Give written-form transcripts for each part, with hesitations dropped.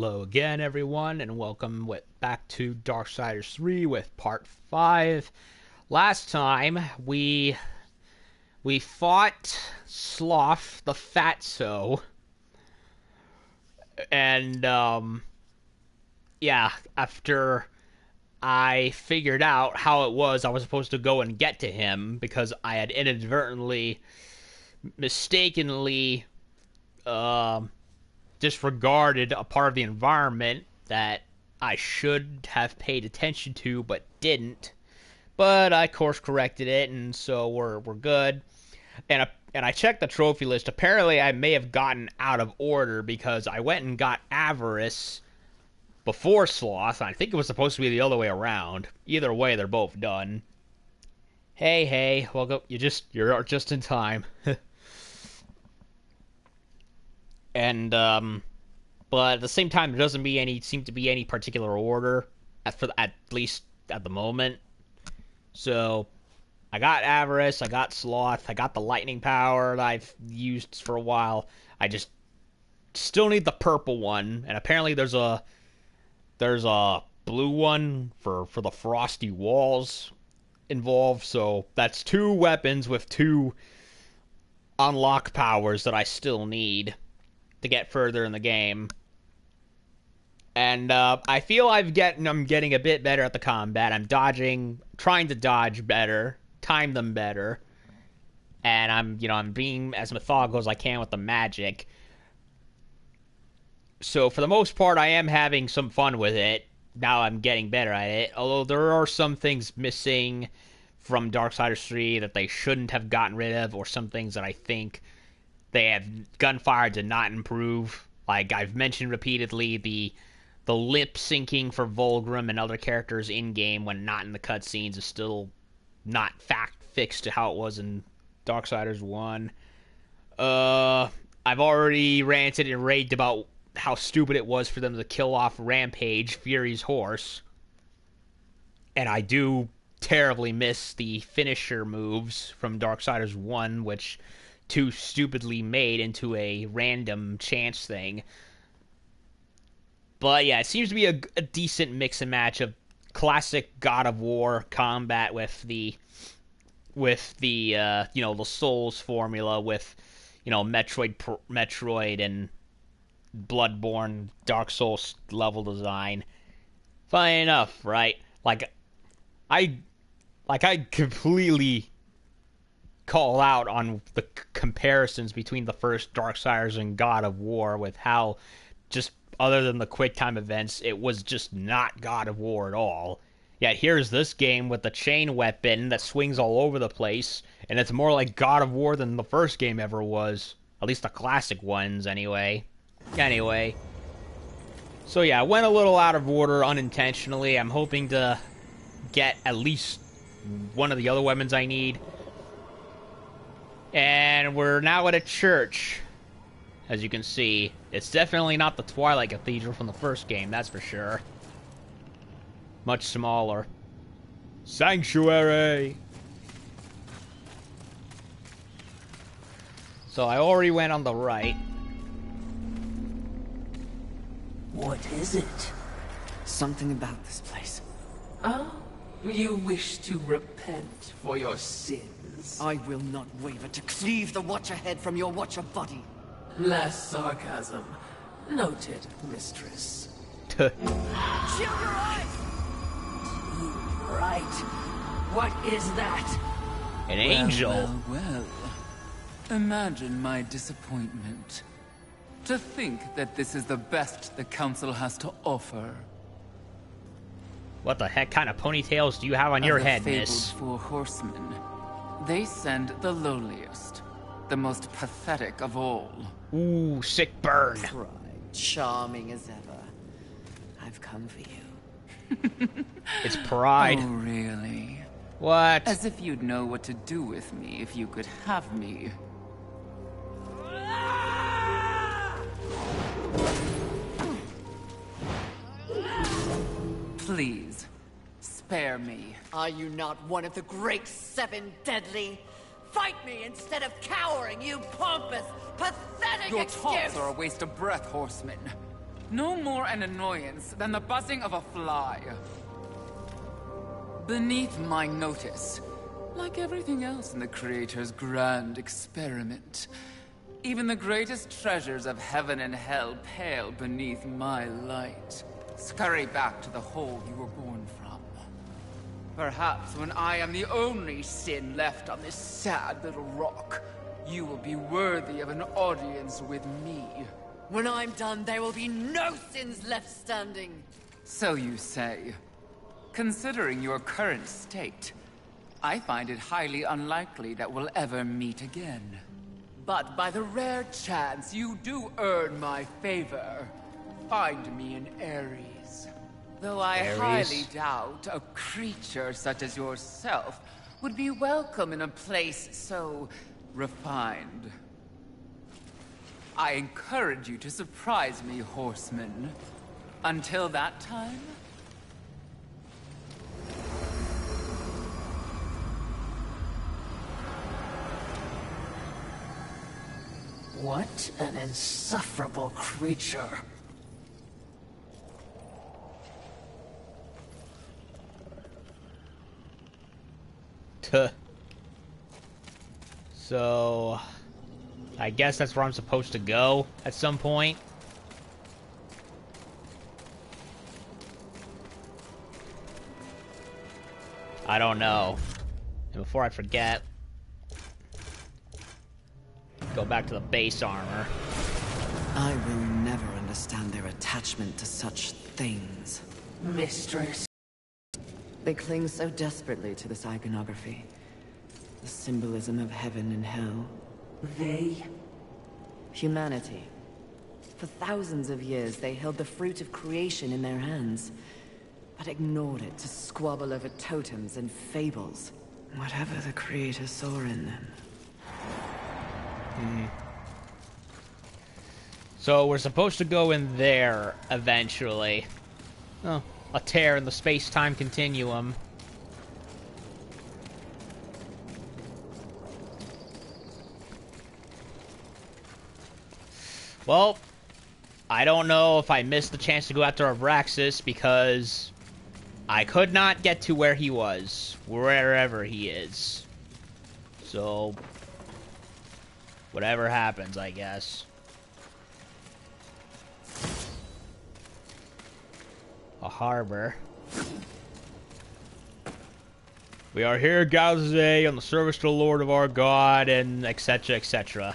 Hello again, everyone, and welcome back to Darksiders 3 with Part 5. Last time, we fought Sloth the Fatso, and, yeah, after I figured out how it was I was supposed to go and get to him, because I had inadvertently, mistakenly, disregarded a part of the environment that I should have paid attention to but didn't. But I course corrected it, and so we're good. And I checked the trophy list. Apparently I may have gotten out of order because I went and got Avarice before Sloth. I think it was supposed to be the other way around. Either way, they're both done. Hey, welcome. You're just in time. And, but at the same time, there doesn't seem to be any particular order, at least at the moment. So, I got Avarice, I got Sloth, I got the lightning power that I've used for a while. I just still need the purple one, and apparently there's a blue one for the frosty walls involved, so that's two weapons with two unlock powers that I still need to get further in the game. And I feel I'm getting a bit better at the combat. I'm trying to dodge better, time them better, and I'm being as methodical as I can with the magic. So for the most part, I am having some fun with it. Now I'm getting better at it, although there are some things missing from Darksiders 3 that they shouldn't have gotten rid of, or some things that I think they have gunfire did not improve. Like I've mentioned repeatedly, the lip syncing for Vulgrim and other characters in game when not in the cutscenes is still not fixed to how it was in Darksiders 1. I've already ranted and raved about how stupid it was for them to kill off Rampage, Fury's horse. And I do terribly miss the finisher moves from Darksiders 1, which too stupidly made into a random chance thing. But yeah, it seems to be a decent mix and match of classic God of War combat with the the Souls formula with Metroid and Bloodborne Dark Souls level design. Funny enough, right? I completely call out on the comparisons between the first Darksiders and God of War, with how, just other than the quick time events, it was just not God of War at all. Yet here's this game with the chain weapon that swings all over the place, and it's more like God of War than the first game ever was. At least the classic ones, anyway. So yeah, I went a little out of order unintentionally. I'm hoping to get at least one of the other weapons I need. And we're now at a church, as you can see. It's definitely not the Twilight Cathedral from the first game, that's for sure. Much smaller. Sanctuary! So I already went on the right. What is it? Something about this place. Oh, you wish to repent for your sins? I will not waver to cleave the Watcher head from your Watcher body. Less sarcasm. Noted, mistress. Shield your eyes! Right. What is that? An angel. Well. Imagine my disappointment. To think that this is the best the Council has to offer. What the heck kind of ponytails do you have on your head, miss? Of the fabled 4 horsemen, they send the lowliest, the most pathetic of all. Ooh, sick burn. Pride, charming as ever. I've come for you. It's pride. Oh, really? What? As if you'd know what to do with me if you could have me. Please, spare me. Are you not one of the great 7 deadly? Fight me instead of cowering, you pompous, pathetic Your excuse! taunts are a waste of breath, horseman. No more an annoyance than the buzzing of a fly. Beneath my notice, like everything else in the Creator's grand experiment, even the greatest treasures of heaven and hell pale beneath my light. Scurry back to the hole you were born from. Perhaps when I am the only sin left on this sad little rock, you will be worthy of an audience with me. When I'm done, there will be no sins left standing. So you say. Considering your current state, I find it highly unlikely that we'll ever meet again. But by the rare chance you do earn my favor, find me in Ares. Though I highly doubt a creature such as yourself would be welcome in a place so refined. I encourage you to surprise me, horseman. Until that time... What an insufferable creature. Tuh. So, I guess that's where I'm supposed to go at some point. I don't know. And before I forget, go back to the base armor. I will never understand their attachment to such things. Mistress. They cling so desperately to this iconography. The symbolism of heaven and hell. They? Humanity. For thousands of years, they held the fruit of creation in their hands, but ignored it to squabble over totems and fables. Whatever the Creator saw in them. So we're supposed to go in there eventually. Oh, a tear in the space-time continuum. Well, I don't know if I missed the chance to go after Abraxas because I could not get to where he was, wherever he is. So, whatever happens, I guess. A harbor. We are here, gathered today, on the service to the Lord of our God, and etc., etc.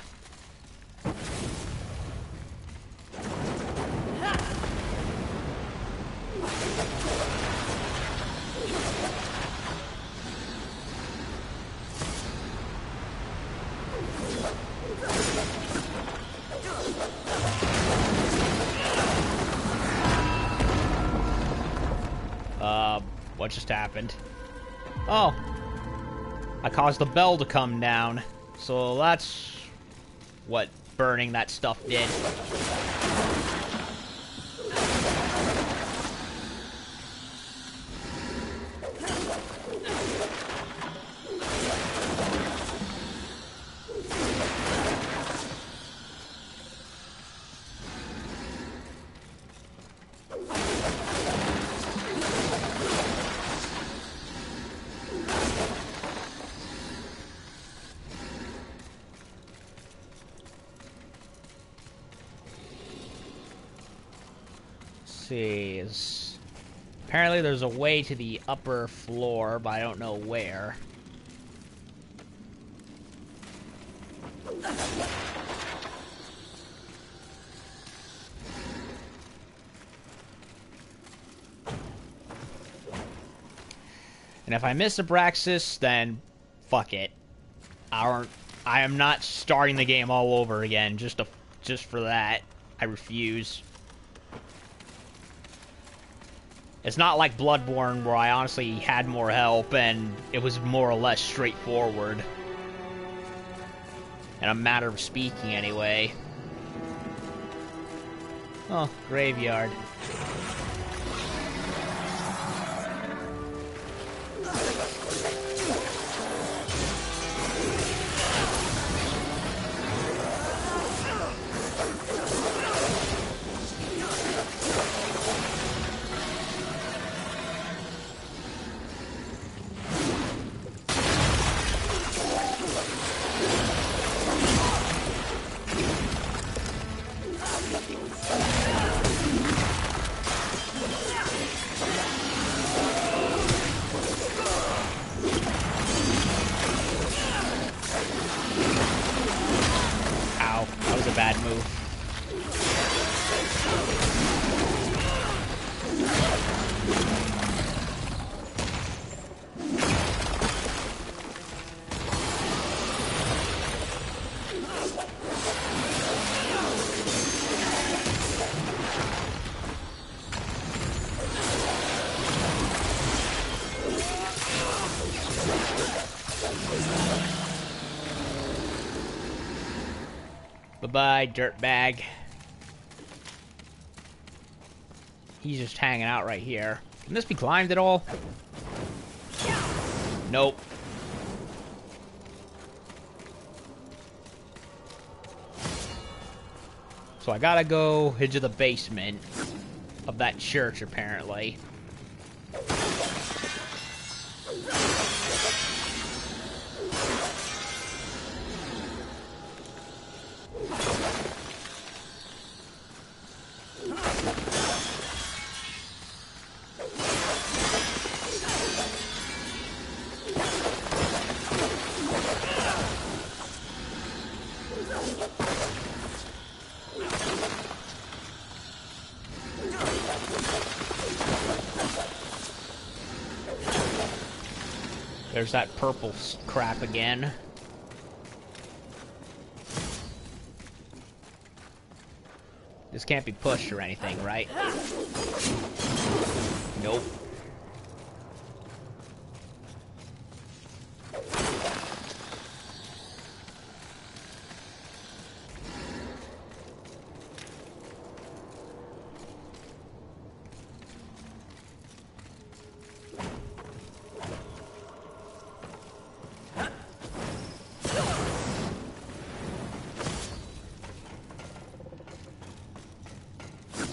What just happened? Oh! I caused the bell to come down. So that's what burning that stuff did. Apparently there's a way to the upper floor, but I don't know where. And if I miss Abraxas, then fuck it. I am not starting the game all over again just for that. I refuse. It's not like Bloodborne, where I honestly had more help, and it was more or less straightforward. In a matter of speaking, anyway. Oh, graveyard. Bye-bye, dirtbag. He's just hanging out right here. Can this be climbed at all? Nope. So I gotta go into the basement of that church, apparently. There's that purple crap again. This can't be pushed or anything, right? Nope.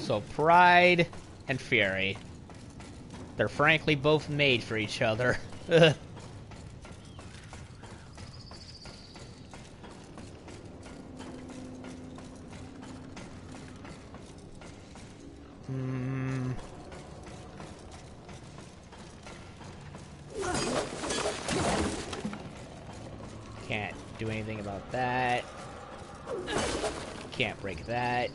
So, pride and fury. They're frankly both made for each other. Can't do anything about that. Can't break that.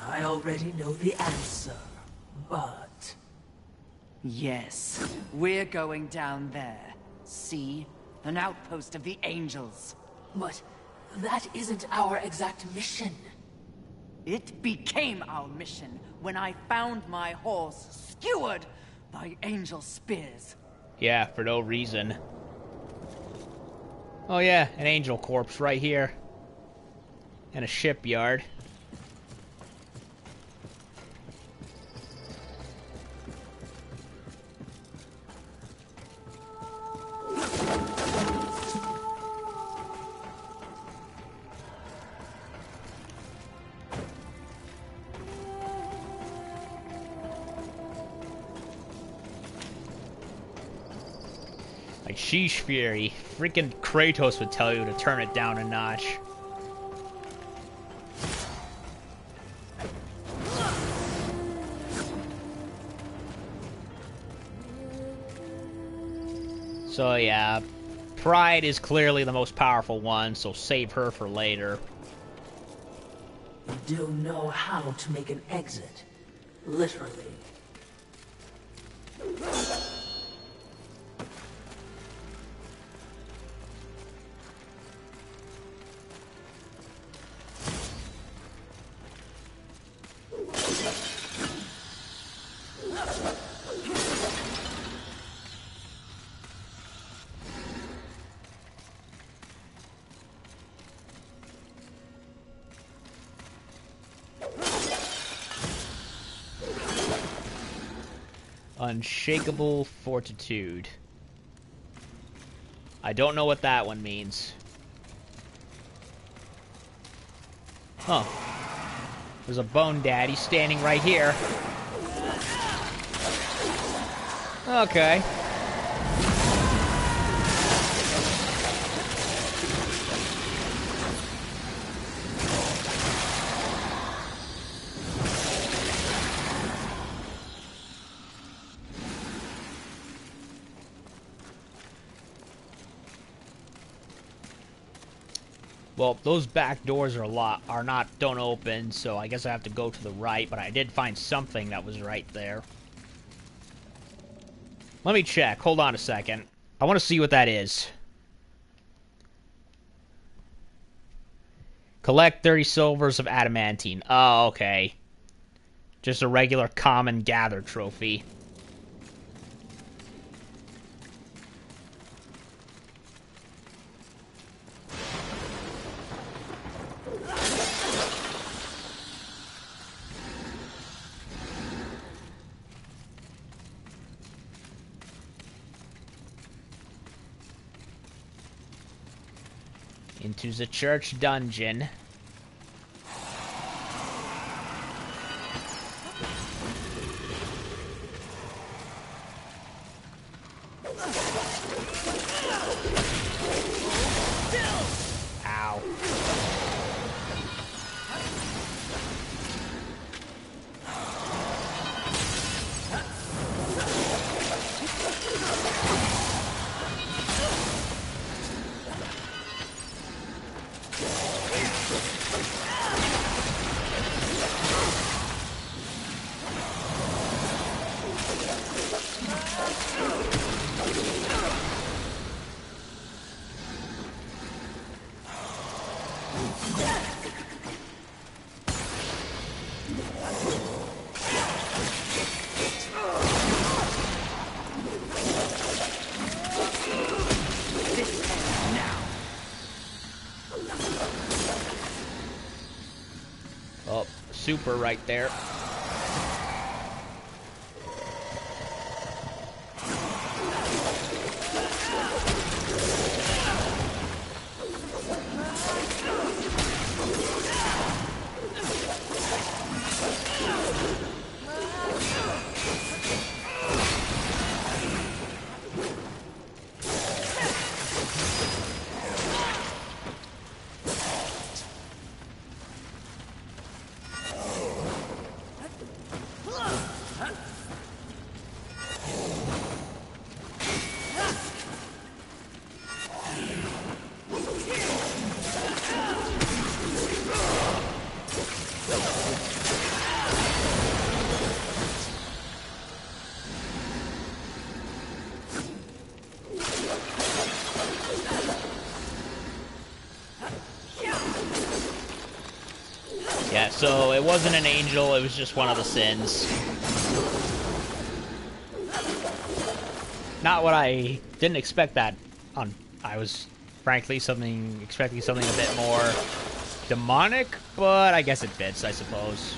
I already know the answer, but... Yes, we're going down there. See? An outpost of the Angels. But that isn't our exact mission. It became our mission when I found my horse skewered by Angel spears. Yeah, for no reason. Oh yeah, an angel corpse right here. And a shipyard. Like, sheesh, Fury. Freaking Kratos would tell you to turn it down a notch. So yeah, Pride is clearly the most powerful one, so save her for later. You do know how to make an exit. Literally. Unshakable fortitude. I don't know what that one means. Huh. There's a Bone Daddy standing right here. Okay. Well, those back doors don't open, so I guess I have to go to the right, but I did find something that was right there. Let me check. Hold on a second. I want to see what that is. Collect 30 silvers of adamantine. Oh, okay. Just a regular common gather trophy. Into the church dungeon. Ow. Oh, super right there. Yeah, so it wasn't an angel, it was just one of the sins. Not what I didn't expect that on. I was frankly expecting something a bit more demonic, but I guess it fits, I suppose.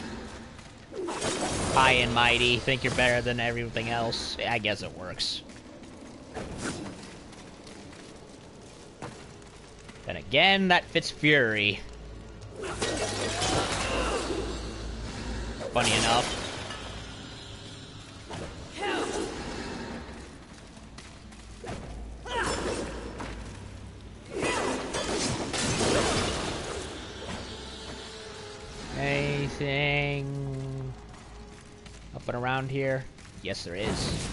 High and mighty, think you're better than everything else. I guess it works. Then again, that fits Fury. Funny enough. Anything up and around here? Yes, there is.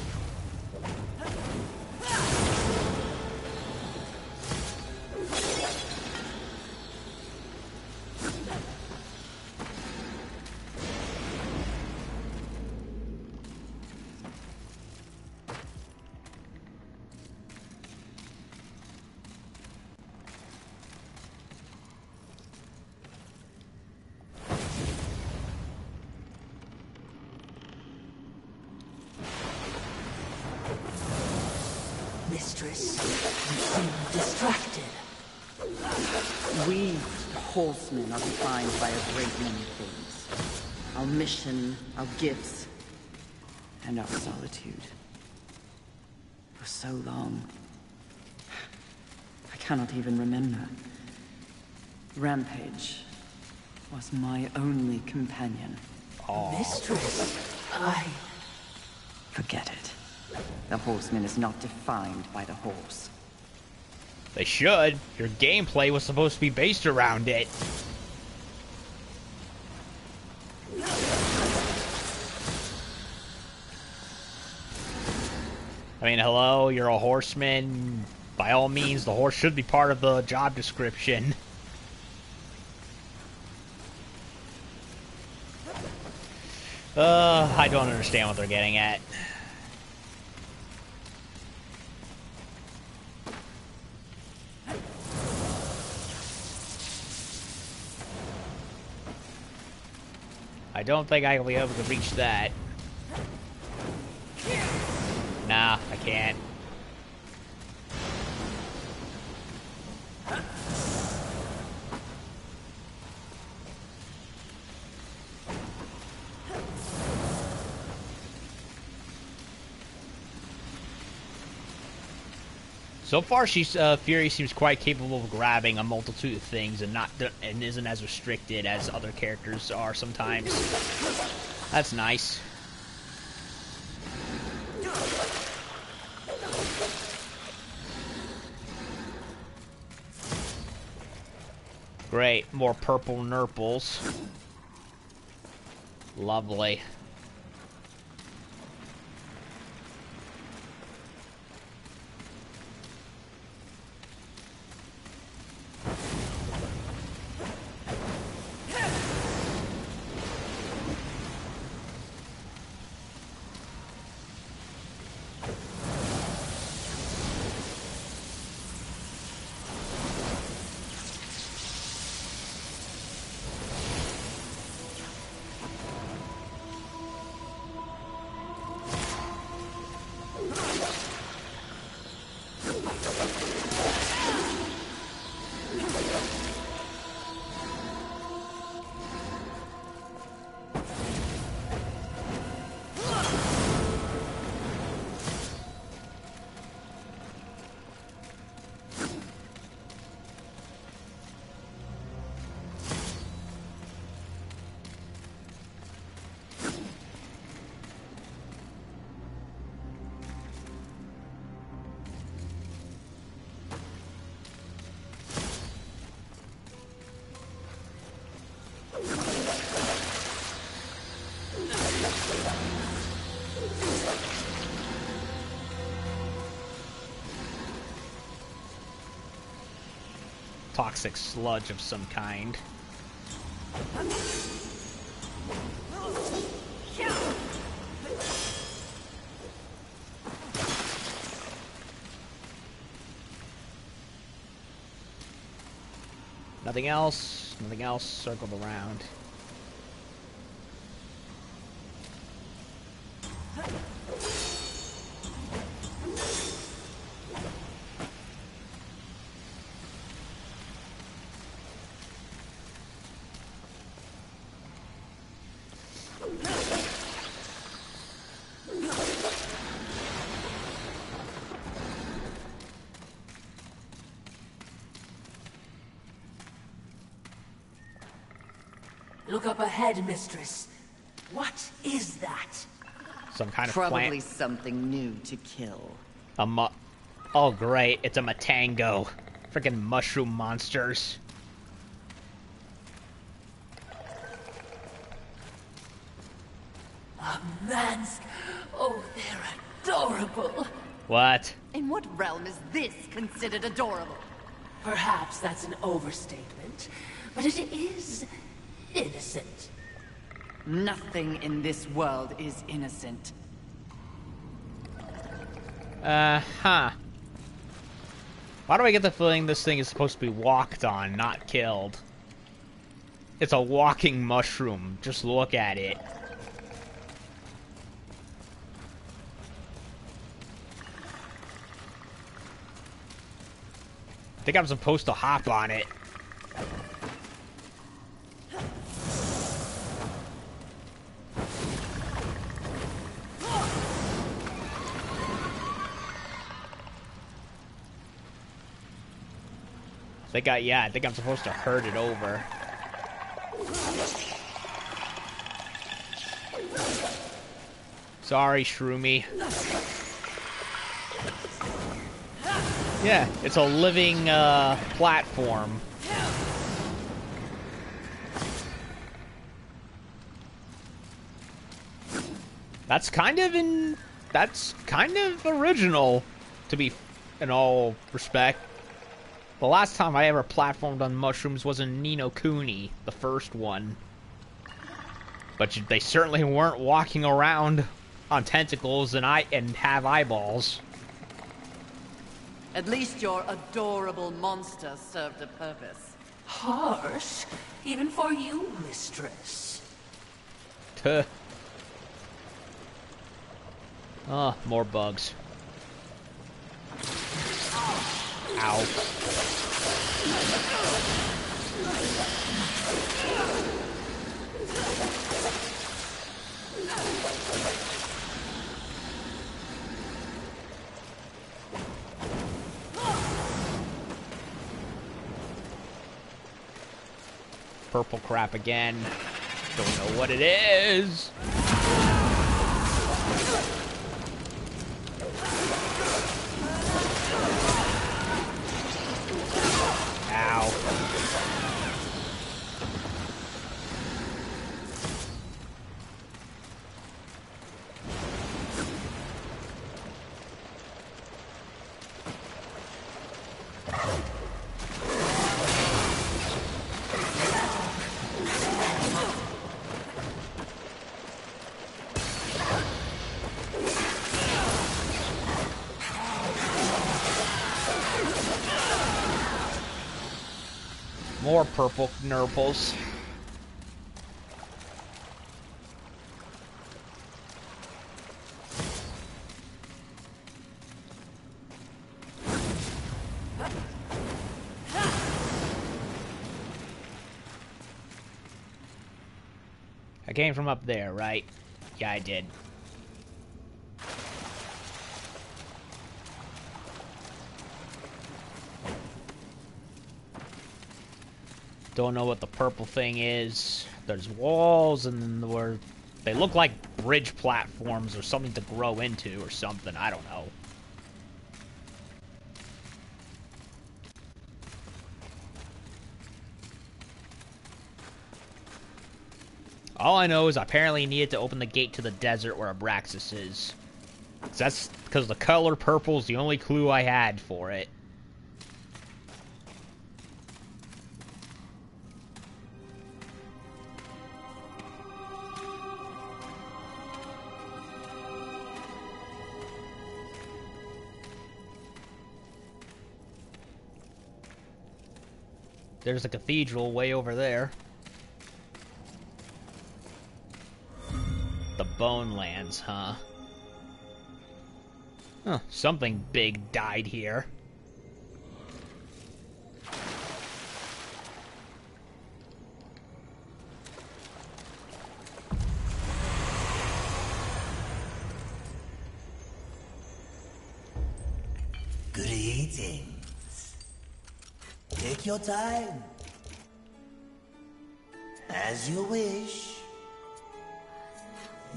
Mistress, you seem distracted. We, horsemen, are defined by a great many things. Our mission, our gifts, and our solitude. For so long, I cannot even remember. Rampage was my only companion. Aww. Mistress, Forget it. The horseman is not defined by the horse. They should. Your gameplay was supposed to be based around it. I mean, hello, you're a horseman. By all means, the horse should be part of the job description. I don't understand what they're getting at. I don't think I'll be able to reach that. Nah, I can't. So far, Fury seems quite capable of grabbing a multitude of things and isn't as restricted as other characters are sometimes. That's nice. Great, more purple nurples. Lovely. Toxic sludge of some kind. Nothing else. Nothing else circled around. Look up ahead, mistress. What is that? Some kind of Probably plant. something new to kill. Oh great, it's a Matango. Freaking mushroom monsters. A man's... Oh, they're adorable. What? In what realm is this considered adorable? Perhaps that's an overstatement, but it is innocent. Nothing in this world is innocent. Huh. Why do I get the feeling this thing is supposed to be walked on, not killed? It's a walking mushroom. Just look at it. I think I'm supposed to hop on it. I think I'm supposed to herd it over. Sorry, Shroomy. Yeah, it's a living platform. That's kind of original, to be in all respect. The last time I ever platformed on mushrooms was in Ni no Kuni, the first one. But they certainly weren't walking around on tentacles and have eyeballs. At least your adorable monster served a purpose. Harsh, even for you, mistress. Tuh. Oh, more bugs. Ow. Purple crap again. Don't know what it is. Ow. More purple nurples. I came from up there, right? Yeah, I did. Don't know what the purple thing is. There's walls and where they look like bridge platforms or something to grow into or something. I don't know. All I know is I apparently needed to open the gate to the desert where Abraxas is. That's because the color purple is the only clue I had for it. There's a cathedral way over there. The Bone Lands, huh? Huh, something big died here. Greetings. Take your time. As you wish.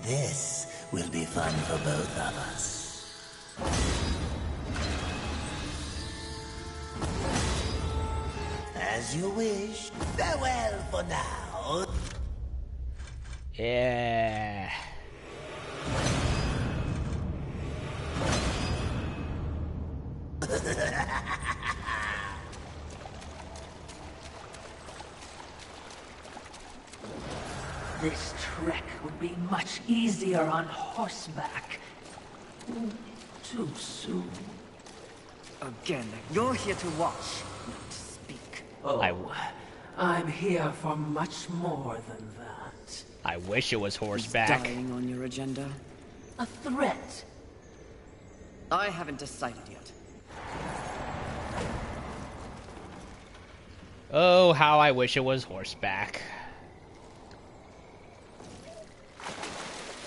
This will be fun for both of us. As you wish. Farewell for now. Yeah. This trek would be much easier on horseback. Too soon. Again, you're here to watch, not to speak. Oh, I'm here for much more than that. I wish it was Is horseback. dying on your agenda? A threat. I haven't decided yet. Oh, how I wish it was horseback.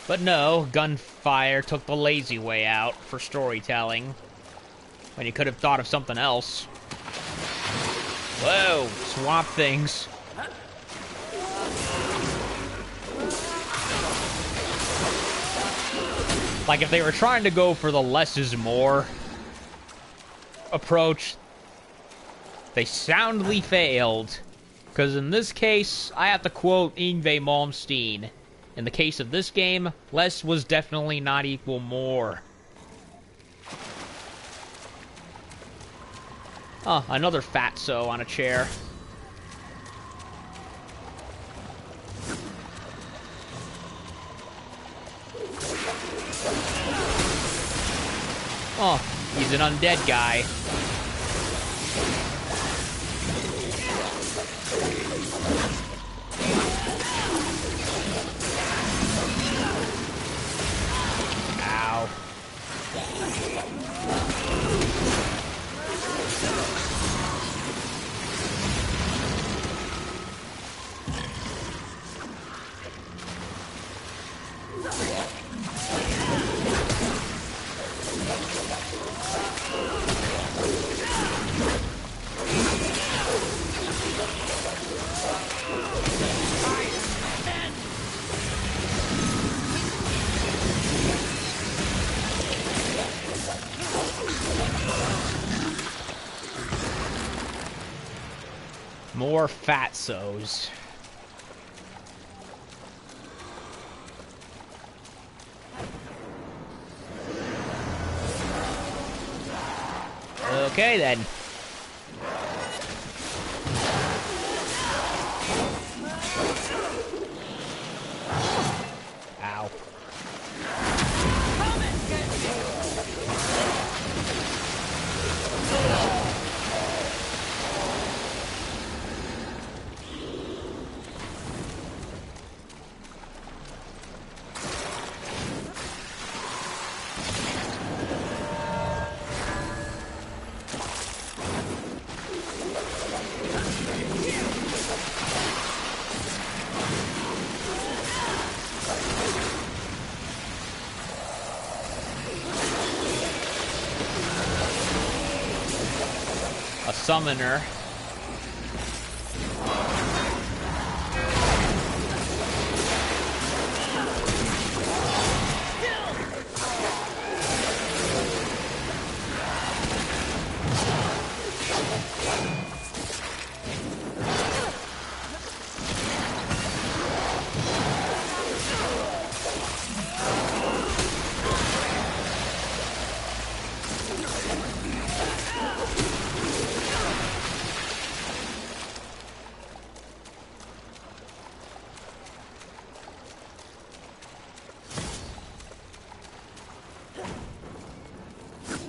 But no, gunfire took the lazy way out for storytelling. When you could have thought of something else. Whoa, swamp things. Like if they were trying to go for the less is more approach, they soundly failed. Because in this case, I have to quote Yngwie Malmsteen. In the case of this game, less was definitely not equal more. Oh, another fatso on a chair. Oh, he's an undead guy. More fatsos. Okay then. Ow. A summoner.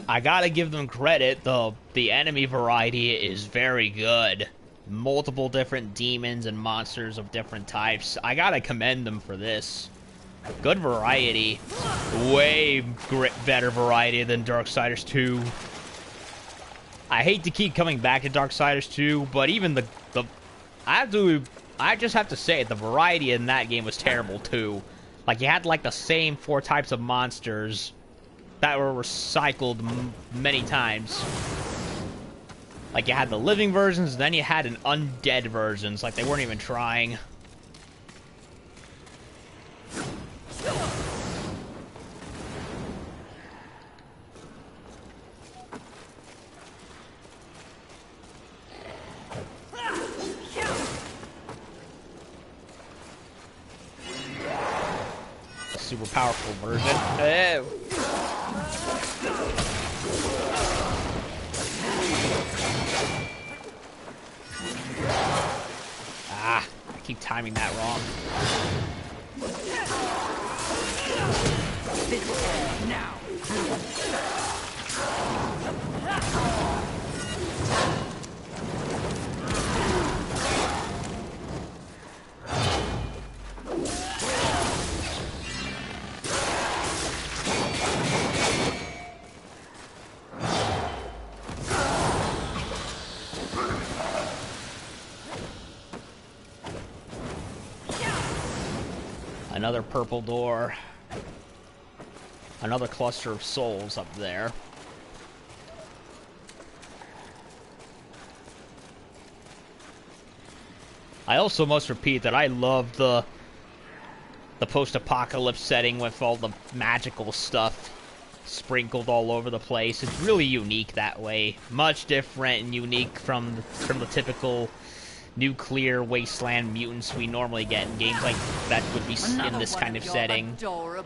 I gotta give them credit, the enemy variety is very good. Multiple different demons and monsters of different types. I gotta commend them for this. Good variety. Way better variety than Darksiders 2. I hate to keep coming back to Darksiders 2, but even I just have to say it, the variety in that game was terrible too. Like, you had like the same 4 types of monsters that were recycled many times. Like, you had the living versions, then you had an undead versions. Like, they weren't even trying. Super powerful version. Oh. Ah, I keep timing that wrong. Now. Another purple door. Another cluster of souls up there. I also must repeat that I love the post-apocalypse setting with all the magical stuff sprinkled all over the place. It's really unique that way. Much different and unique from the typical nuclear wasteland mutants we normally get in games like that would be in this kind of setting. Adorables.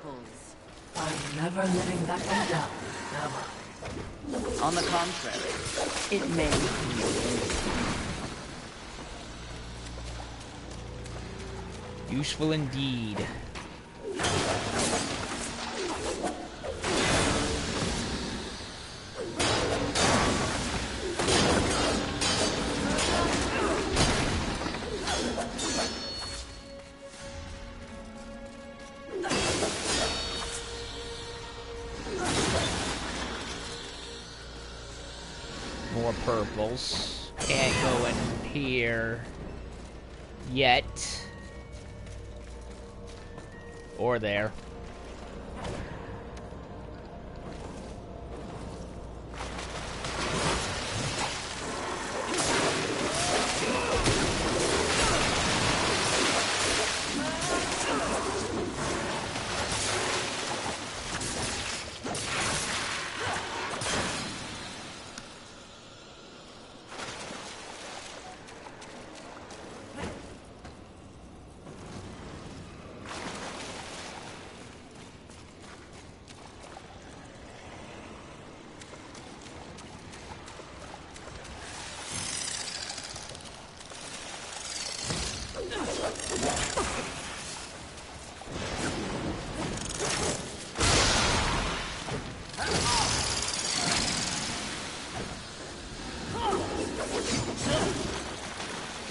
I'm never letting that one down, never. On the contrary, it may. Useful indeed. More purples. Can't go in here yet. Or there.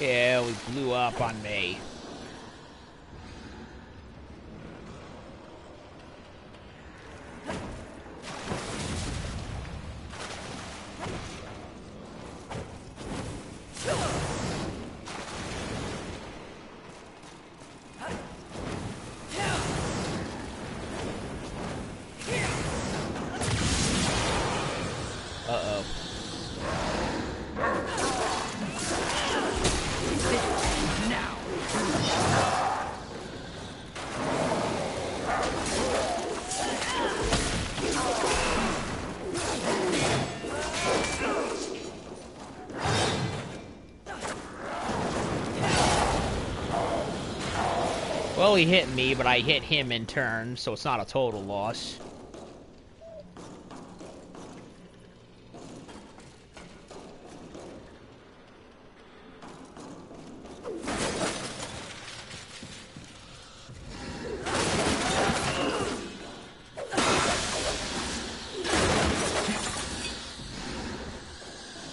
Yeah, we blew up on me. Uh-oh. Well, he hit me, but I hit him in turn, so it's not a total loss.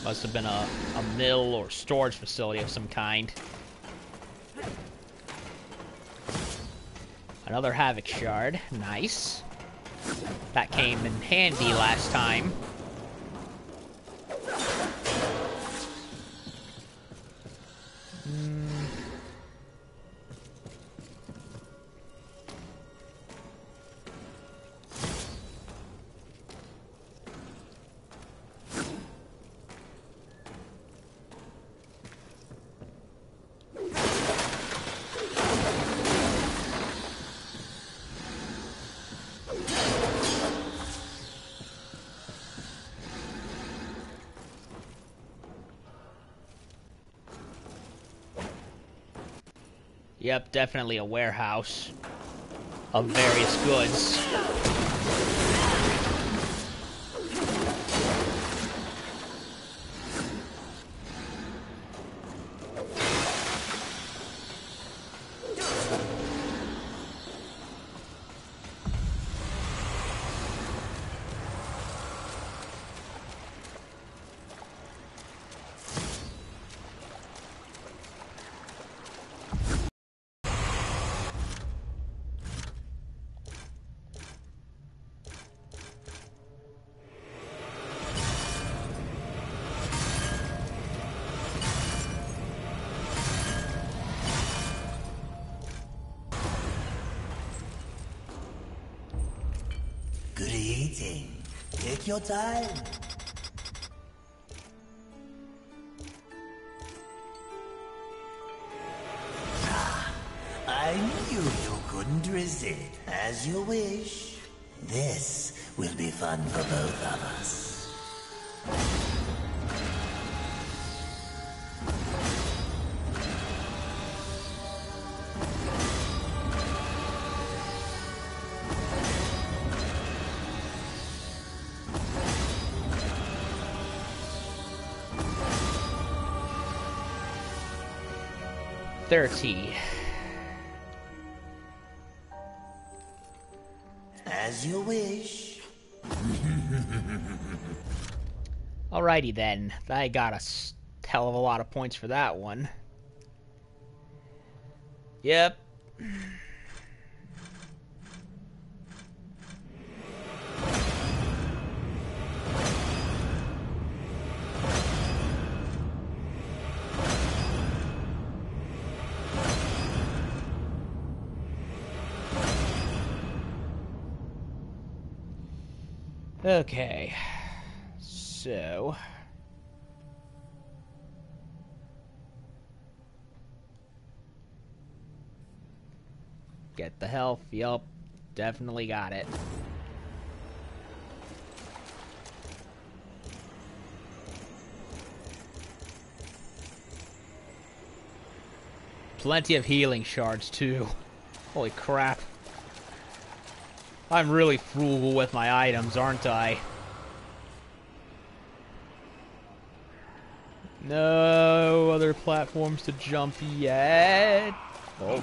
Must have been a mill or storage facility of some kind. Another Havoc Shard. Nice. That came in handy last time. Yep, definitely a warehouse of various goods. Good eating. Take your time. I knew you couldn't resist. As you wish. This will be fun for both of us. As you wish. Alrighty then. I got a hell of a lot of points for that one. Yep. Okay, so get the health. Yup, definitely got it. Plenty of healing shards too. Holy crap. I'm really frugal with my items, aren't I? No other platforms to jump yet. Oh.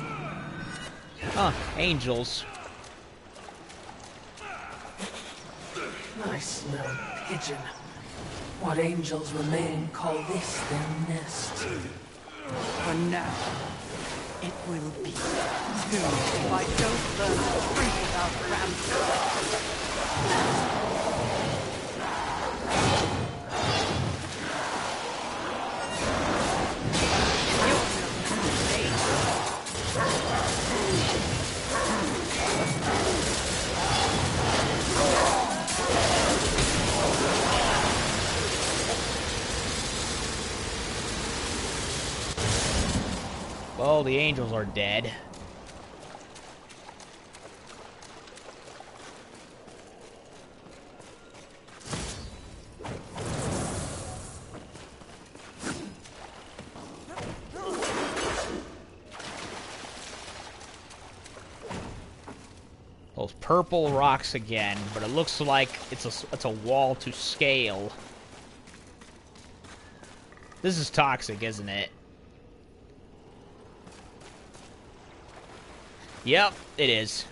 Huh, angels. I smell pigeon. What angels remain call this their nest. For now, it will be. Soon, if I don't learn to drink without ransom. Well, the angels are dead. Those purple rocks again, but it looks like it's a wall to scale. This is toxic, isn't it? Yep, it is.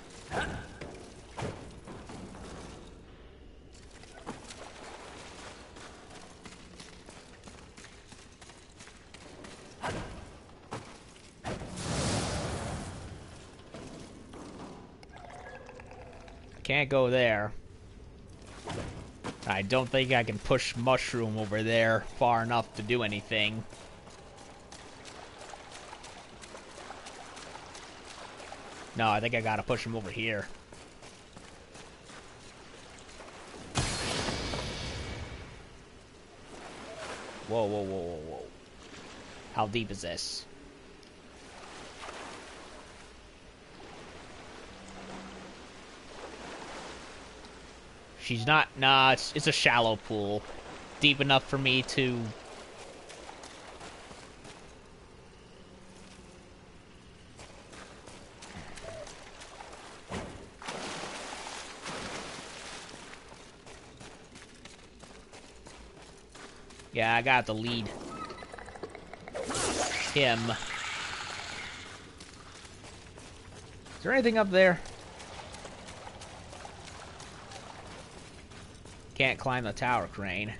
Can't go there. I don't think I can push Mushroom over there far enough to do anything. No, I think I gotta push him over here. Whoa, whoa, whoa, whoa, whoa. How deep is this? She's not... Nah, it's a shallow pool. Deep enough for me to... Yeah, I got to lead him. Is there anything up there? Can't climb the tower crane.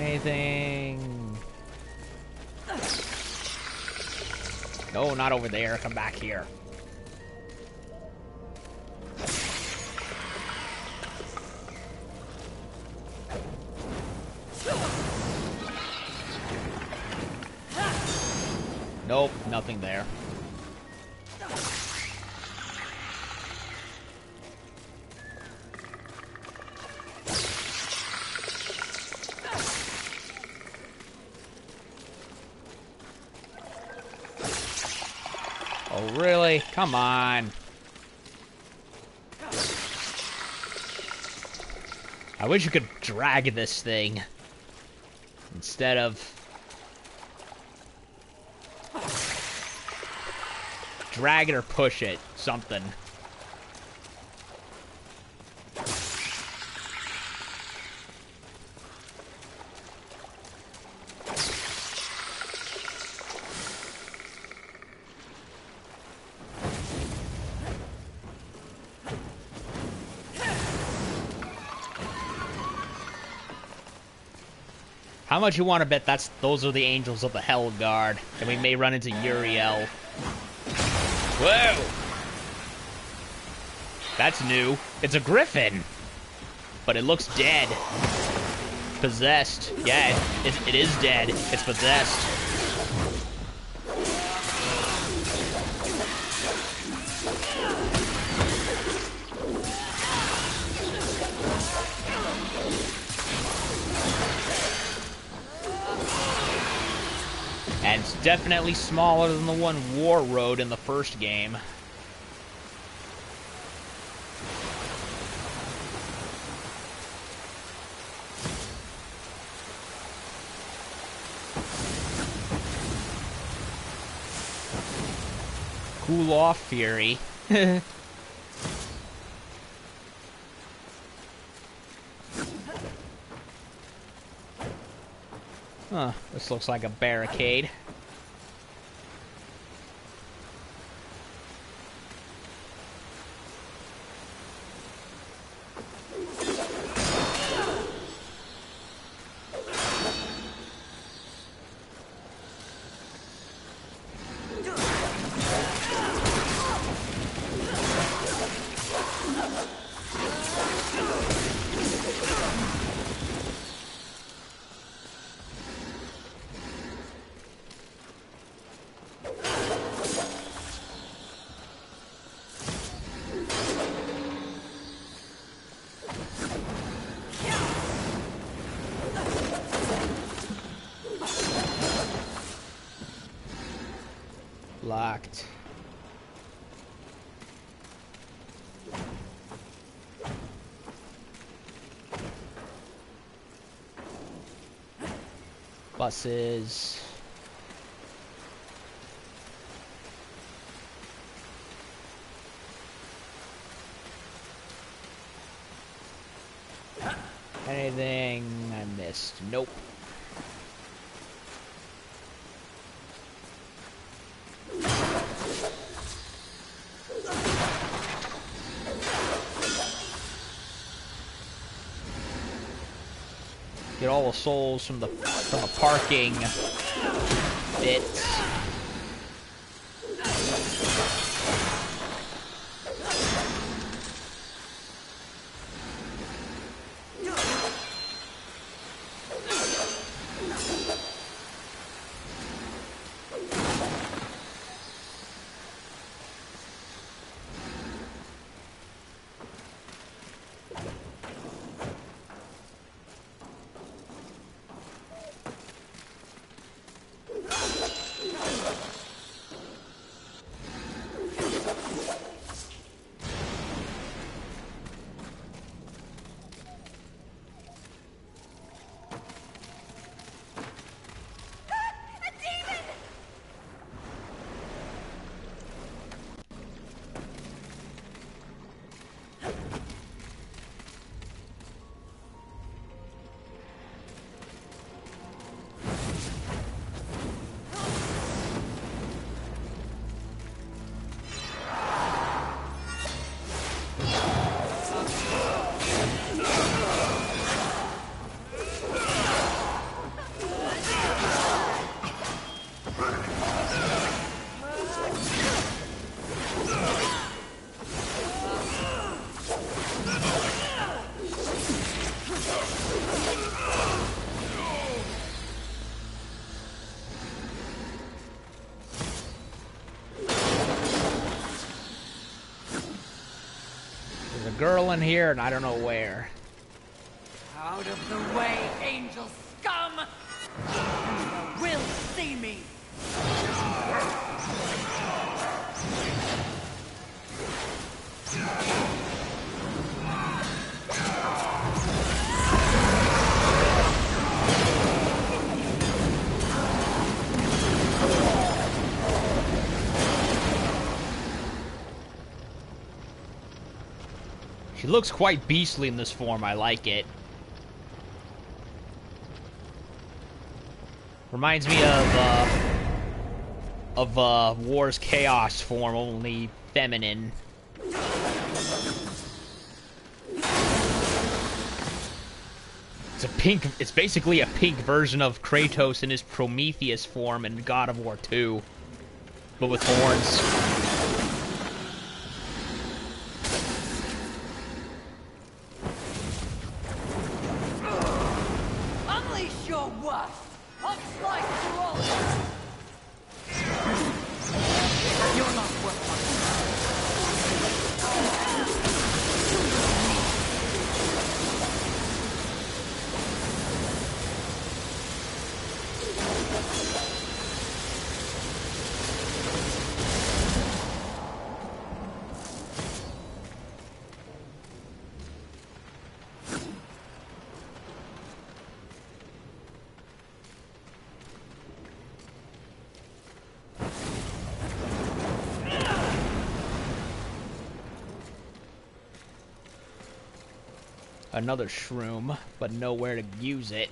Anything? No, not over there. Come back here. Nope, nothing there. Oh, really? Come on. I wish you could drag this thing instead of drag it or push it. Something. How much you want to bet those are the angels of the Hell Guard, and we may run into Uriel. Whoa! That's new. It's a griffin, but it looks dead. Possessed. Yeah, it is dead. It's possessed. And it's definitely smaller than the one War rode in the first game. Cool off, Fury. Huh, this looks like a barricade. Locked. Buses. Anything I missed? Nope. Get all the souls from the parking bits. Girl in here, and I don't know where. Out of the way, angel scum! You will see me! She looks quite beastly in this form. I like it. Reminds me of War's Chaos form, only feminine. It's a pink. It's basically a pink version of Kratos in his Prometheus form in God of War 2, but with horns. Another shroom, but nowhere to use it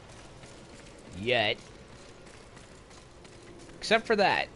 yet. Except for that.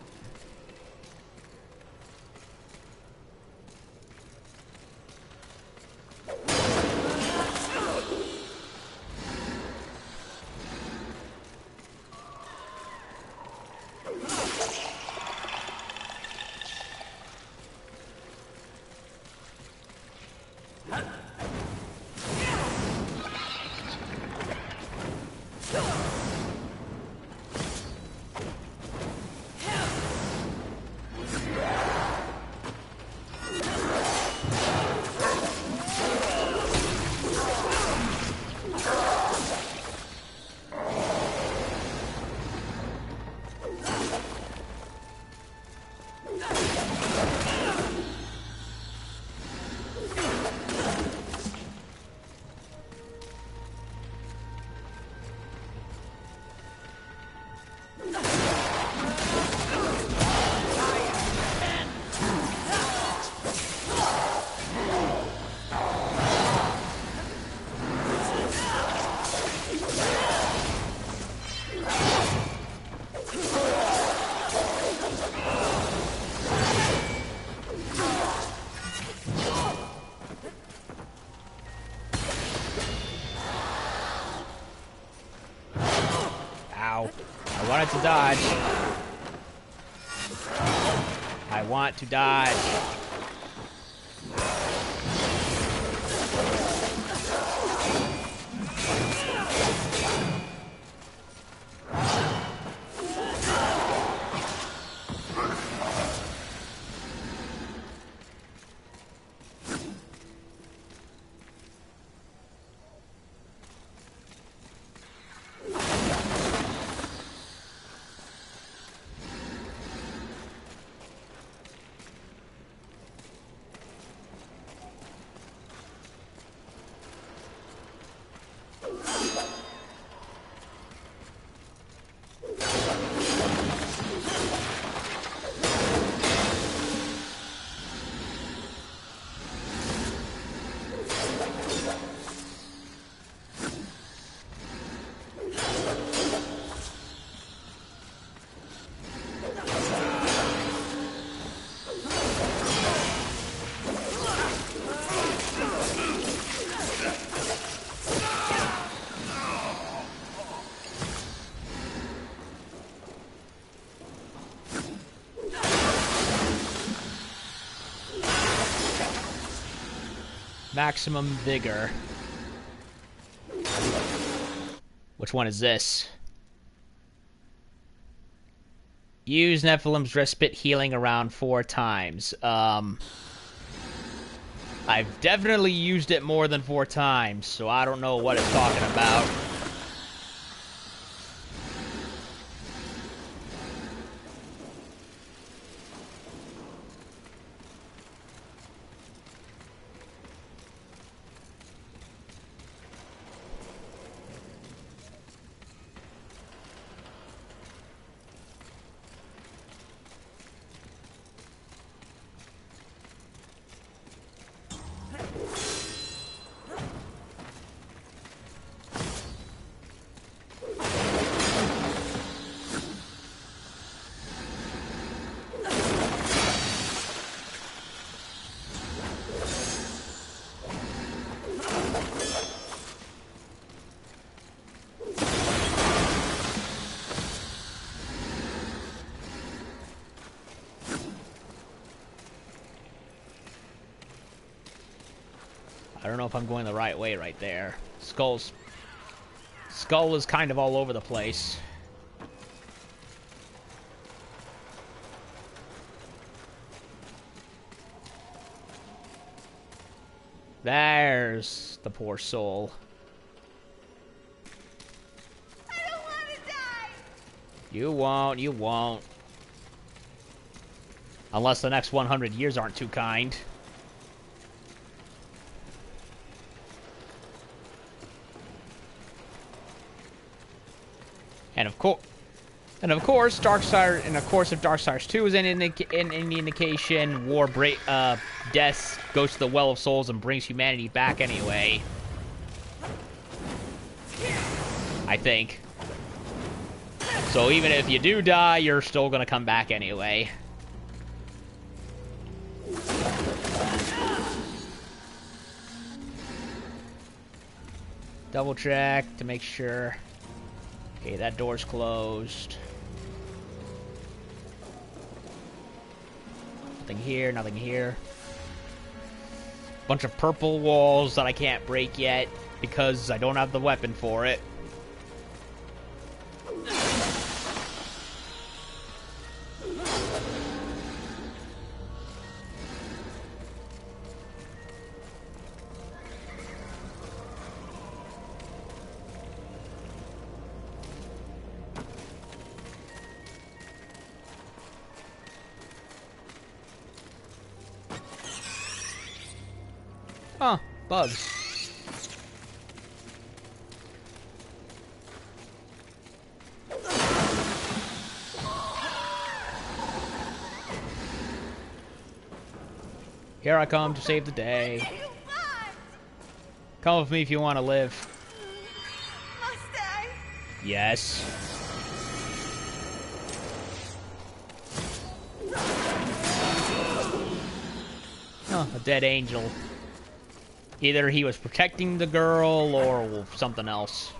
I wanted to dodge. I want to dodge. Maximum vigor. Which one is this? Use Nephilim's respite healing around 4 times. I've definitely used it more than 4 times, so I don't know what it's talking about. I don't know if I'm going the right way right there. Skull is kind of all over the place. There's the poor soul. I don't want to die. You won't. Unless the next 100 years aren't too kind. And of course, Darksiders. And of course, if Darksiders 2 is any indication, Death goes to the Well of Souls and brings humanity back anyway. I think. So even if you do die, you're still gonna come back anyway. Double check to make sure. Okay, that door's closed. Nothing here, nothing here. Bunch of purple walls that I can't break yet because I don't have the weapon for it. Huh, bugs. Here I come to save the day. Come with me if you want to live. Must I? Yes. Oh, a dead angel. Either he was protecting the girl or something else.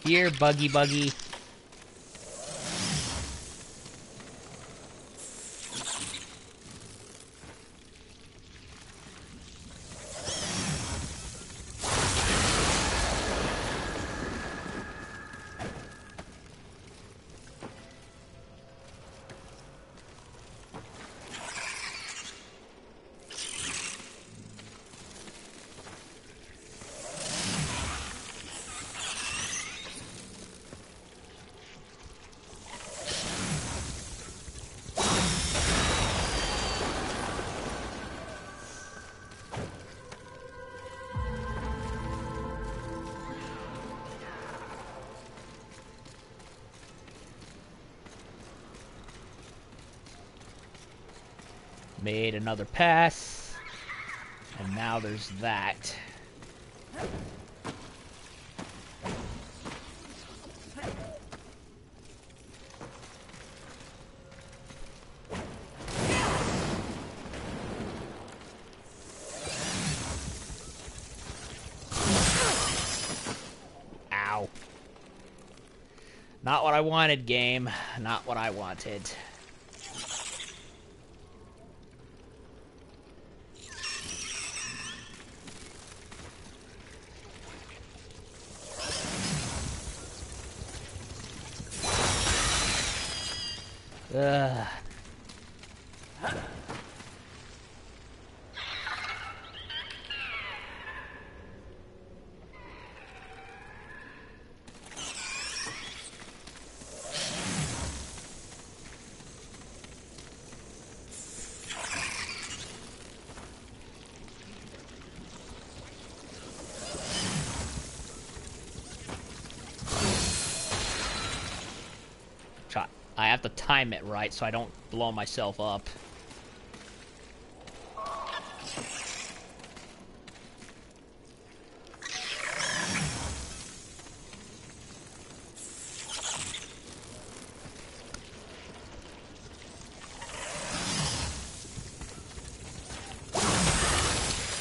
Here, buggy buggy. Made another pass. And now there's that. Ow. Not what I wanted, game. Not what I wanted. Ugh. I have to time it right so I don't blow myself up.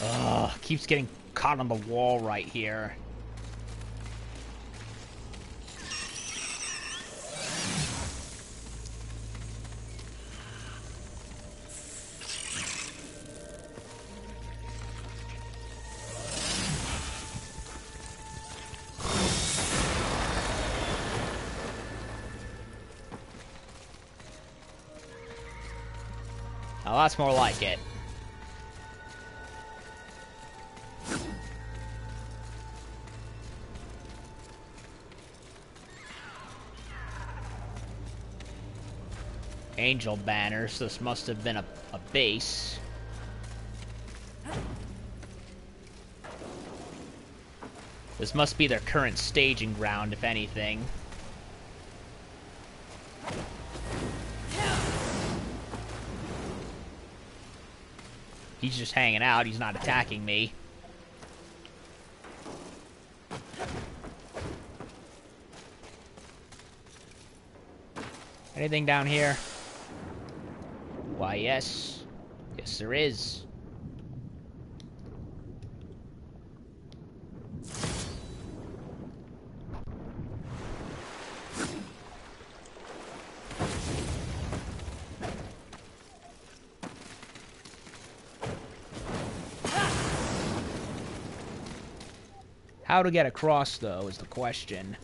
Ugh, keeps getting caught on the wall right here. Oh, that's more like it. Angel banners. This must have been a base. This must be their current staging ground, if anything. He's just hanging out. He's not attacking me. Anything down here? Why, yes. Yes, there is. How to get across, though, is the question.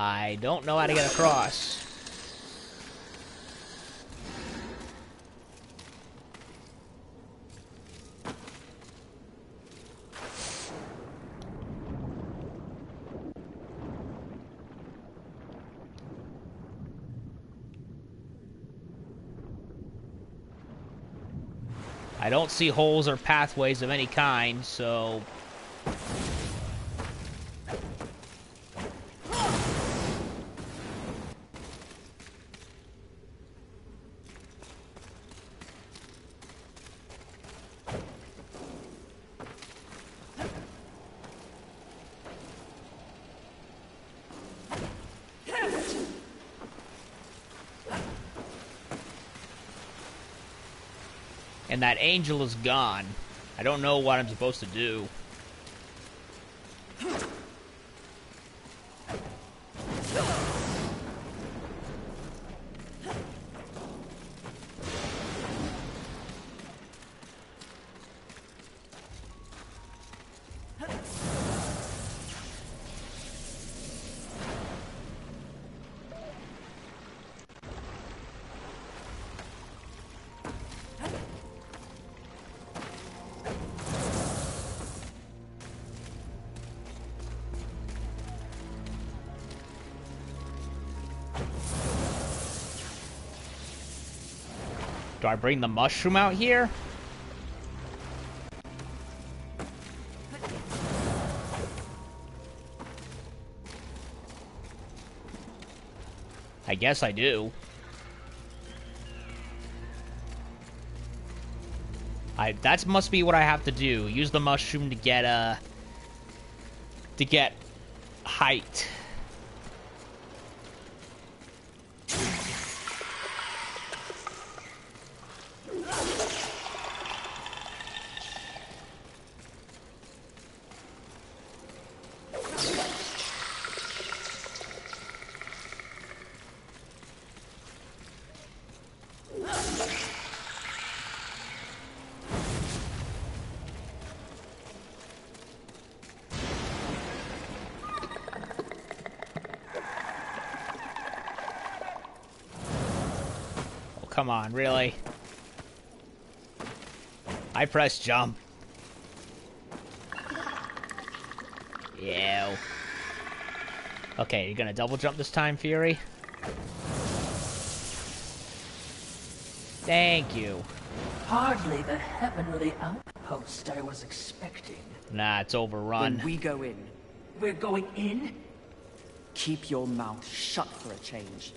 I don't know how to get across. I don't see holes or pathways of any kind, so... And that angel is gone. I don't know what I'm supposed to do. Do I bring the mushroom out here? I guess I do. That must be what I have to do. Use the mushroom to get height. Come on, really? I press jump. Yeah. Okay, you're gonna double jump this time, Fury? Thank you. Hardly the heavenly outpost I was expecting. Nah, it's overrun. When we go in, We're going in? keep your mouth shut for a change.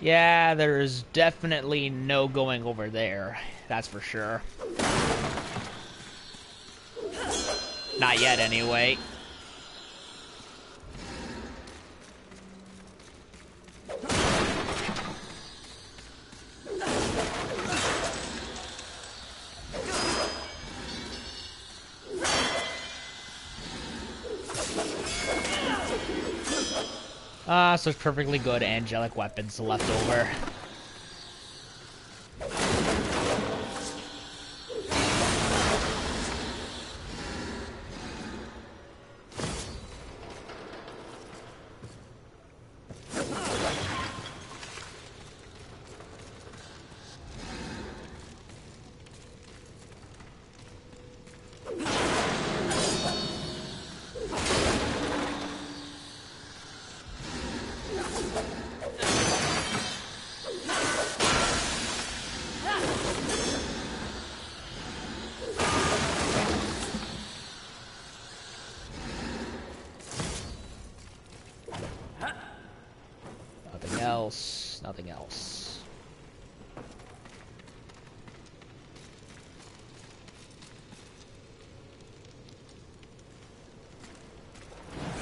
Yeah, there's definitely no going over there. That's for sure. Not yet, anyway. So it's perfectly good angelic weapons left over. Nothing else.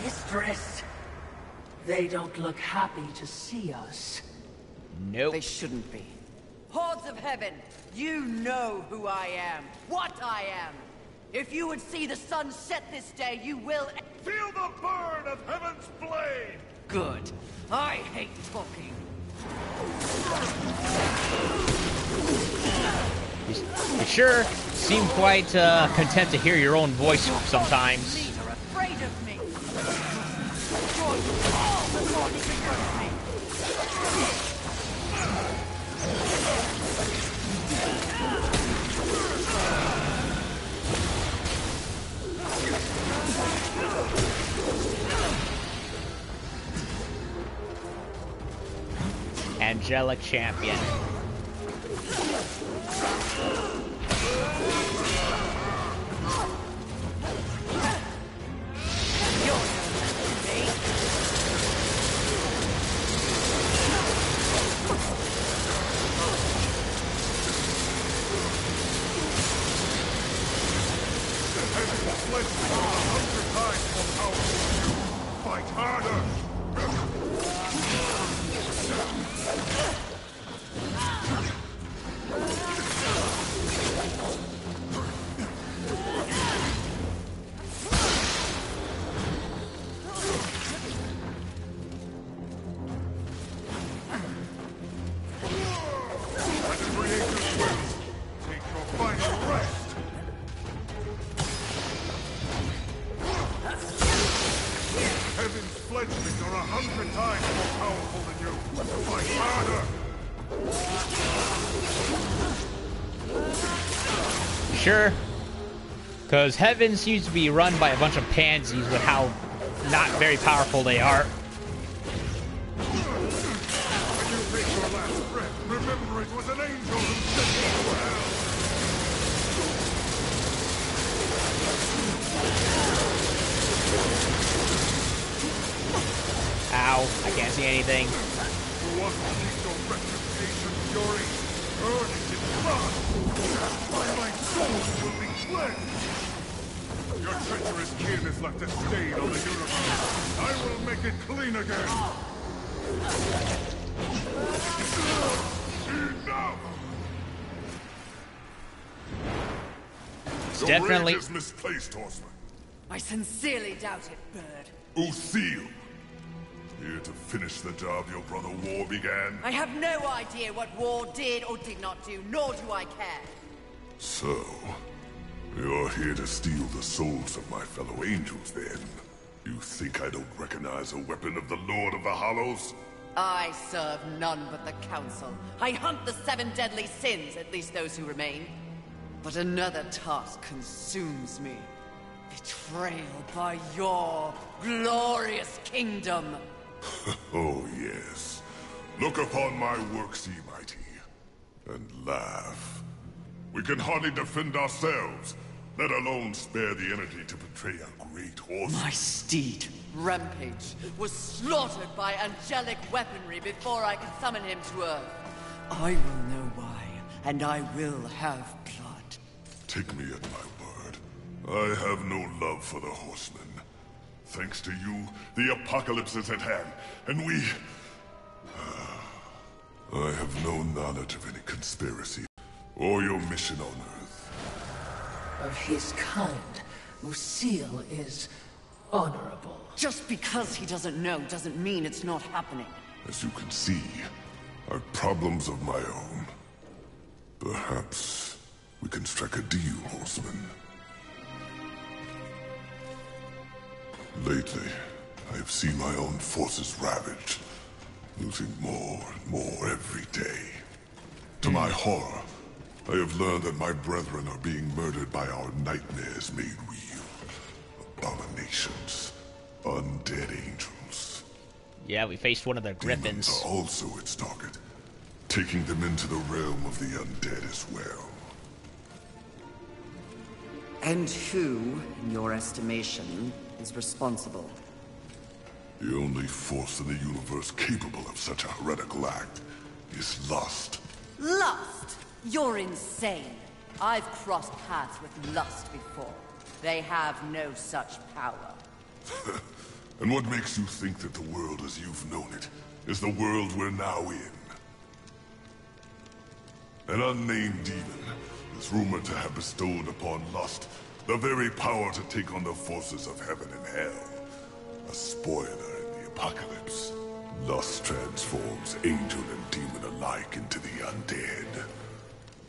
Mistress, they don't look happy to see us. Nope. They shouldn't be. Hordes of heaven, you know who I am, what I am. If you would see the sun set this day, you will... Feel the burn of heaven's blade! Good. I hate talking. You sure seem quite content to hear your own voice sometimes. These are afraid of me. Destroy you all before you can hurt me. Angelic champion. Fight harder! Sure. Because heaven seems to be run by a bunch of pansies with how not very powerful they are. When you take your last breath, remember it was an angel who sent you to hell. Ow, I can't see anything. You want to keep your reputation, Fury? Earn it in blood! By my soul you will be cleansed! Your treacherous kin has left a stain on the universe. I will make it clean again! Enough! It's definitely... Your rage is misplaced, Horseman. I sincerely doubt it, Bird. Lucille! Here to finish the job your brother War began? I have no idea what War did or did not do, nor do I care. So, you're here to steal the souls of my fellow angels, then? You think I don't recognize a weapon of the Lord of the Hollows? I serve none but the Council. I hunt the 7 deadly sins, at least those who remain. But another task consumes me. Betrayal by your glorious kingdom. Oh, yes. Look upon my works, ye mighty, and laugh. We can hardly defend ourselves. let alone spare the energy to betray a great horse. My steed, Rampage, was slaughtered by angelic weaponry before I could summon him to Earth. I will know why, and I will have blood. Take me at my word. I have no love for the horsemen. Thanks to you, the apocalypse is at hand, and we... I have no knowledge of any conspiracy or your mission on Earth. Of his kind, Lucille is honorable. Just because he doesn't know doesn't mean it's not happening. As you can see, I've problems of my own. Perhaps we can strike a deal, horseman. Lately, I have seen my own forces ravaged, losing more and more every day. To my horror, I have learned that my brethren are being murdered by our nightmares made real. Abominations. Undead angels. Yeah, we faced one of their Demons griffins. are also its target, taking them into the realm of the undead as well. And who, in your estimation, is responsible? The only force in the universe capable of such a heretical act is lust. Lust? You're insane. I've crossed paths with lust before. They have no such power. And what makes you think that the world as you've known it is the world we're now in? An unnamed demon is rumored to have bestowed upon lust the very power to take on the forces of heaven and hell. A spoiler in the apocalypse. Lust transforms angel and demon alike into the undead.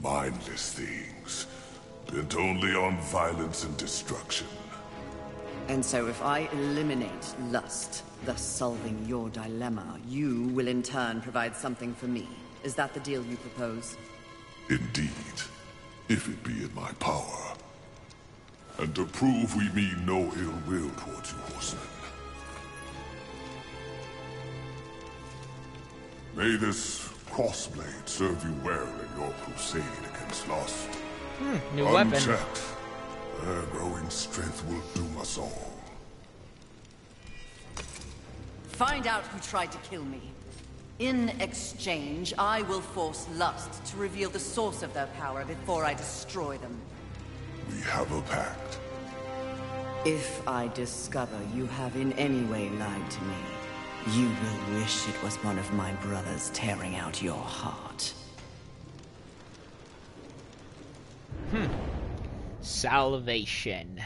Mindless things, bent only on violence and destruction. And so if I eliminate lust, thus solving your dilemma, you will in turn provide something for me. Is that the deal you propose? Indeed, if it be in my power. And to prove we mean no ill will towards you, horsemen. May this crossblade serve you well in your crusade against lust. New weapon. Unchecked, their growing strength will doom us all. Find out who tried to kill me. In exchange, I will force lust to reveal the source of their power before I destroy them. We have a pact. If I discover you have in any way lied to me, you will wish it was one of my brothers tearing out your heart. Salvation.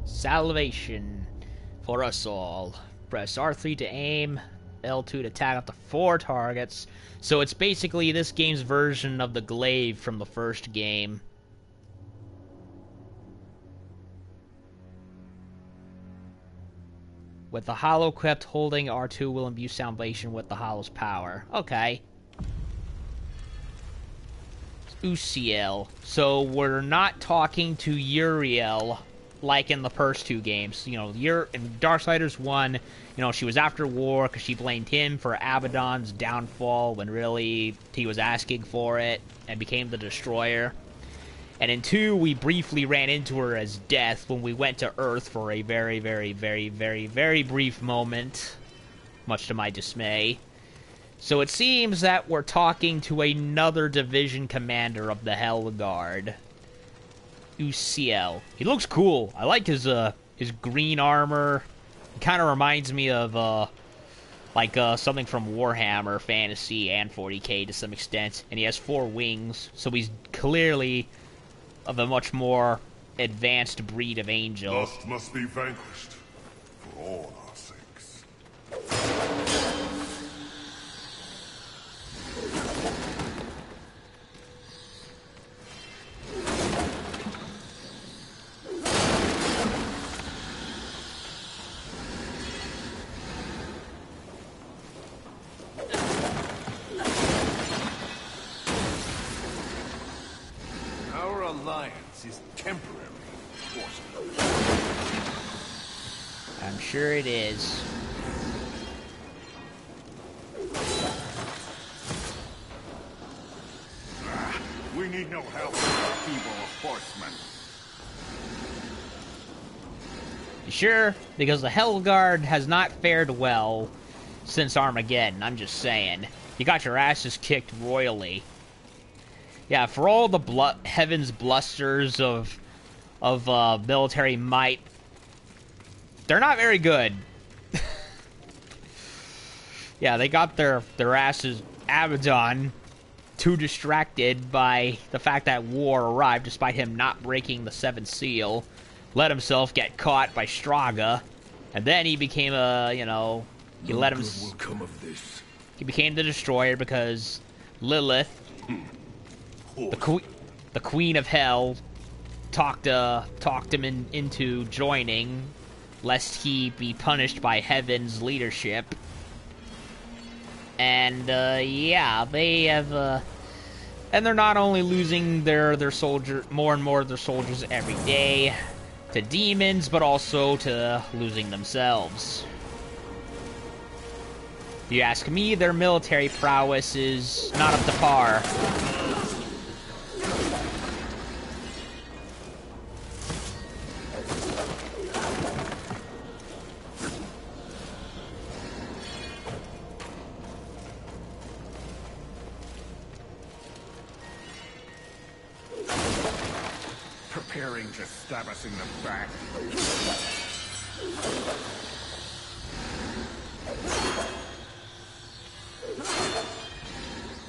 Salvation for us all. Press R3 to aim, L2 to attack up to 4 targets. So it's basically this game's version of the glaive from the first game. With the hollow equipped, holding R2 will imbue salvation with the hollow's power. Okay. Uciel. So we're not talking to Uriel like in the first two games. You know, in Darksiders 1, you know, she was after war because she blamed him for Abaddon's downfall when really he was asking for it and became the Destroyer. And in 2, we briefly ran into her as Death when we went to Earth for a very, very, very, very, very brief moment, much to my dismay. So it seems that we're talking to another division commander of the Hellguard. Uciel. He looks cool. I like his green armor. It kind of reminds me of something from Warhammer Fantasy and 40k to some extent. And he has 4 wings, so he's clearly of a much more advanced breed of angel. Lust must be vanquished for all our sakes. Our alliance is temporary, Horseman. I'm sure it is. We need no help from our feeble horsemen. You sure? Because the Hellguard has not fared well since Armageddon, I'm just saying. You got your asses kicked royally. Yeah, for all the heaven's blusters of military might, they're not very good. Yeah, they got their asses. Abaddon too distracted by the fact that war arrived, despite him not breaking the seventh seal, let himself get caught by Straga, and then he became he let him. Will come of this. He became the destroyer because Lilith, the queen of hell, talked him into joining, lest he be punished by heaven's leadership. And yeah, they have and they're not only losing their soldier, more and more of their soldiers every day to demons, but also to losing themselves. If you ask me, their military prowess is not up to par. Preparing to stab us in the back.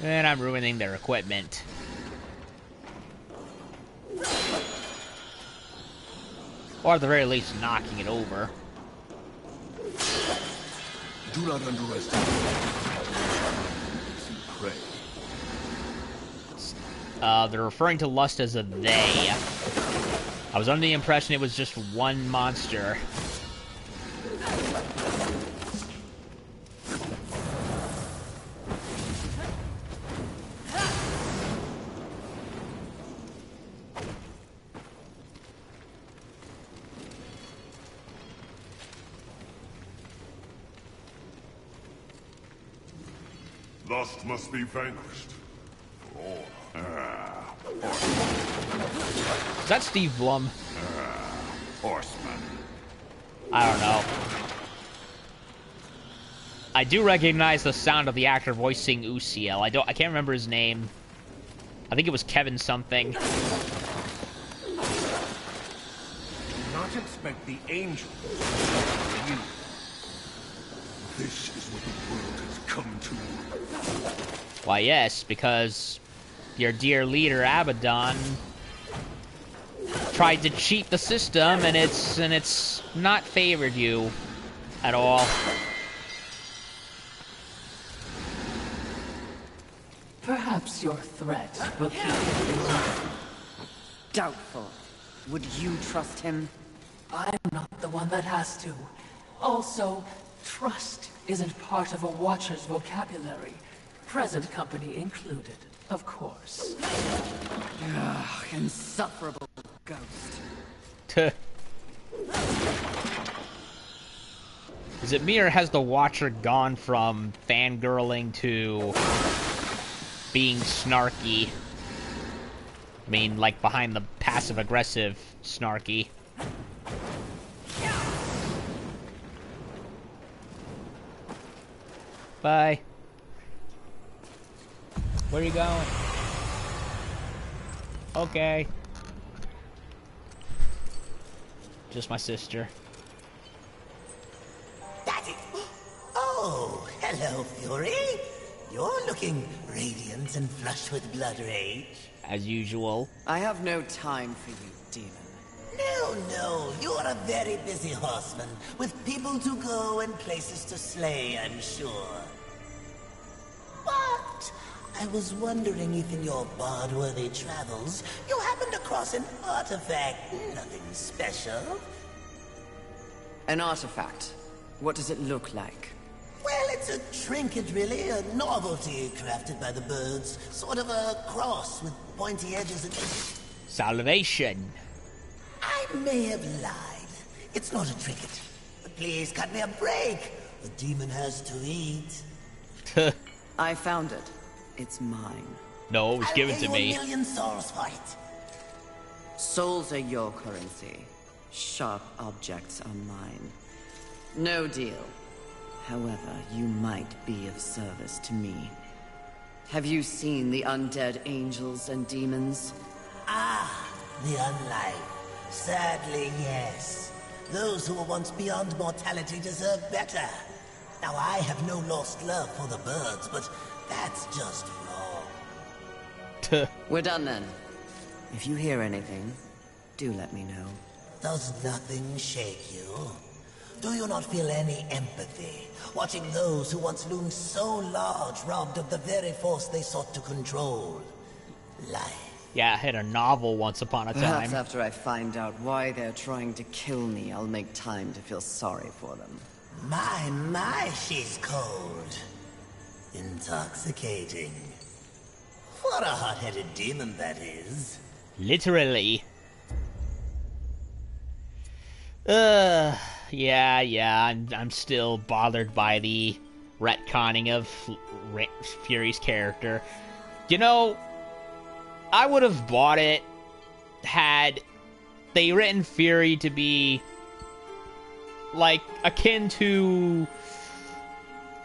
And I'm ruining their equipment. Or at the very least, knocking it over. Do not underestimate prey. They're referring to Lust as a they. I was under the impression it was just one monster. Lust must be vanquished. For all. Is that Steve Blum? Horseman. I don't know. I do recognize the sound of the actor voicing Uziel. I can't remember his name. I think it was Kevin something. Do not expect the angel. You. This is what the world has come to. Why, yes, because your dear leader Abaddon tried to cheat the system, and it's not favored you at all. Perhaps your threat will keep him alive. Doubtful. Would you trust him? I'm not the one that has to. Also, trust isn't part of a Watcher's vocabulary. Present company included, of course. Ugh, insufferable ghost. Is it me, or has the Watcher gone from fangirling to being snarky? I mean, like, behind the passive-aggressive snarky. Bye. Where are you going? Okay. Just my sister. That's it. Oh, hello, Fury. You're looking radiant and flushed with blood rage. As usual. I have no time for you, demon. No, you're a very busy horseman, with people to go and places to slay, I'm sure. But I was wondering if in your bard-worthy travels, you happened across an artifact, nothing special. An artifact. What does it look like? Well, it's a trinket, really, a novelty crafted by the birds. Sort of a cross with pointy edges and... Salvation. I may have lied. It's not a trinket. But please cut me a break. The demon has to eat. I found it. It's mine. No, it was given to I'll pay me. you 1,000,000 souls for it. Souls are your currency. Sharp objects are mine. No deal. However, you might be of service to me. Have you seen the undead angels and demons? Ah, the unlife. Sadly, yes. Those who were once beyond mortality deserve better. Now, I have no lost love for the birds, but that's just wrong. We're done then. If you hear anything, do let me know. Does nothing shake you? Do you not feel any empathy, watching those who once loomed so large robbed of the very force they sought to control? Life. Yeah, I had a novel once upon a Perhaps time. after I find out why they're trying to kill me, I'll make time to feel sorry for them. My, she's cold. Intoxicating. What a hot-headed demon that is. Literally. Yeah, I'm still bothered by the retconning of Fury's character. You know, I would have bought it had they written Fury to be, like, akin to...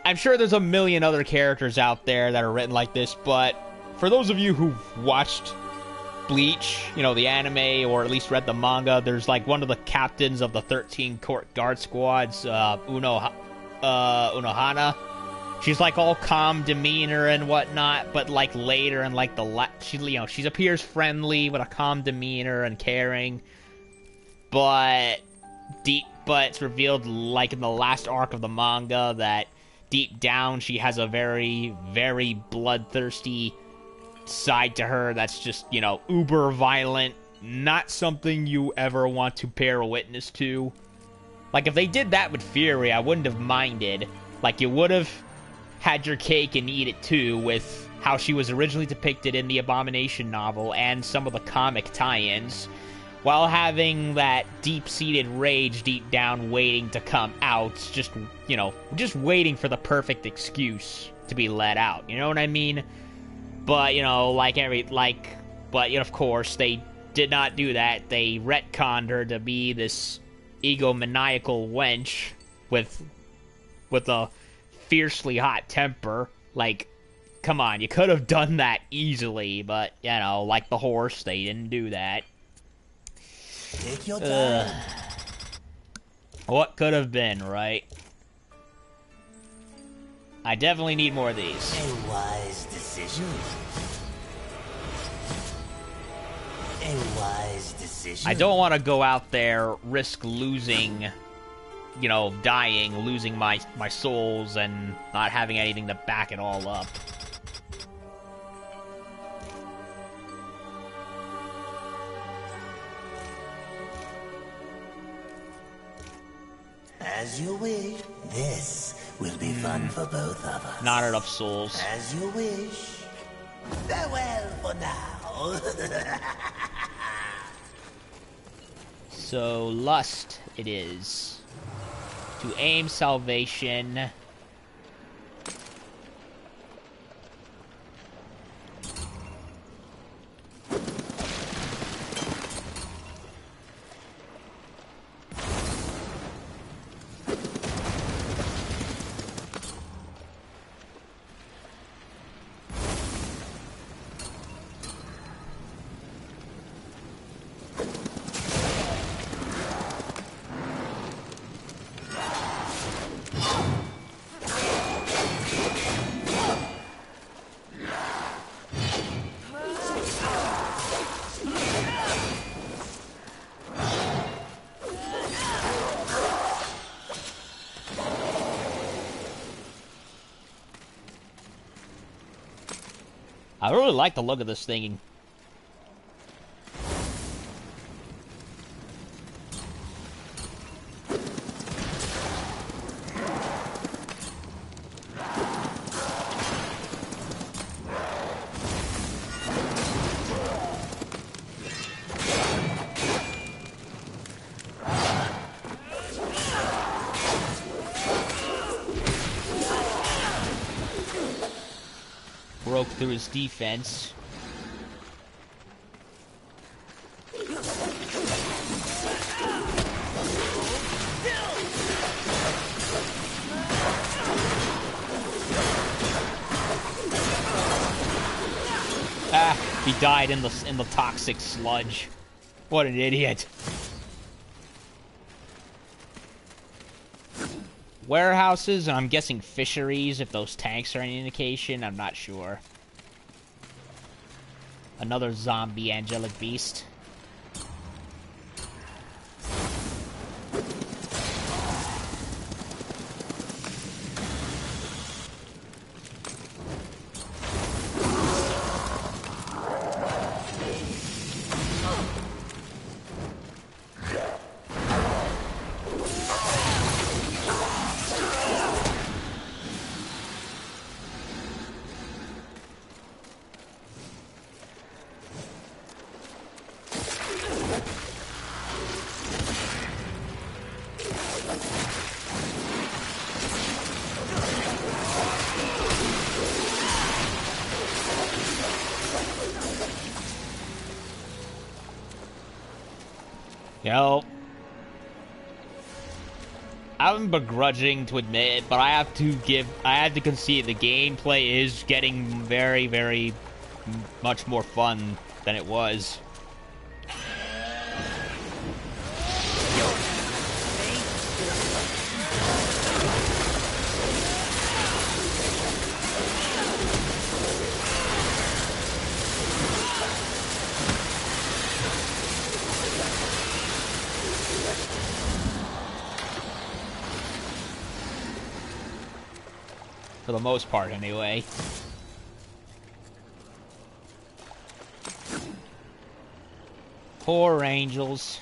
I'm sure there's a million other characters out there that are written like this, but for those of you who've watched Bleach, you know, the anime, or at least read the manga, there's like one of the captains of the 13 Court Guard Squads, Unohana. She's like all calm demeanor and whatnot, but like later in like she appears friendly with a calm demeanor and caring, but it's revealed like in the last arc of the manga that deep down she has a very, very bloodthirsty side to her that's just, you know, uber violent, not something you ever want to bear witness to. Like, if they did that with Fury, I wouldn't have minded. Like, you would have had your cake and eat it too with how she was originally depicted in the Abomination novel and some of the comic tie-ins, while having that deep-seated rage deep down waiting to come out, just, you know, just waiting for the perfect excuse to be let out, you know what I mean? But, you know, but, you know, of course, they did not do that. They retconned her to be this egomaniacal wench with a fiercely hot temper. Like, come on, you could have done that easily, but, you know, like the horse, they didn't do that. Take your time. What could have been, right? I definitely need more of these. A wise decision. A wise decision. I don't want to go out there, risk losing, you know, dying, losing my souls, and not having anything to back it all up. As you wish. This will be fun for both of us. Not enough souls. As you wish. Farewell for now. So, lust it is. To aim salvation. I really like the look of this thing. Broke through his defense. He died in the toxic sludge. What an idiot. Warehouses, and I'm guessing fisheries, if those tanks are any indication. I'm not sure. Another zombie angelic beast. You know, I'm begrudging to admit it, but I have to concede the gameplay is getting very, very much more fun than it was. For the most part, anyway. Poor angels.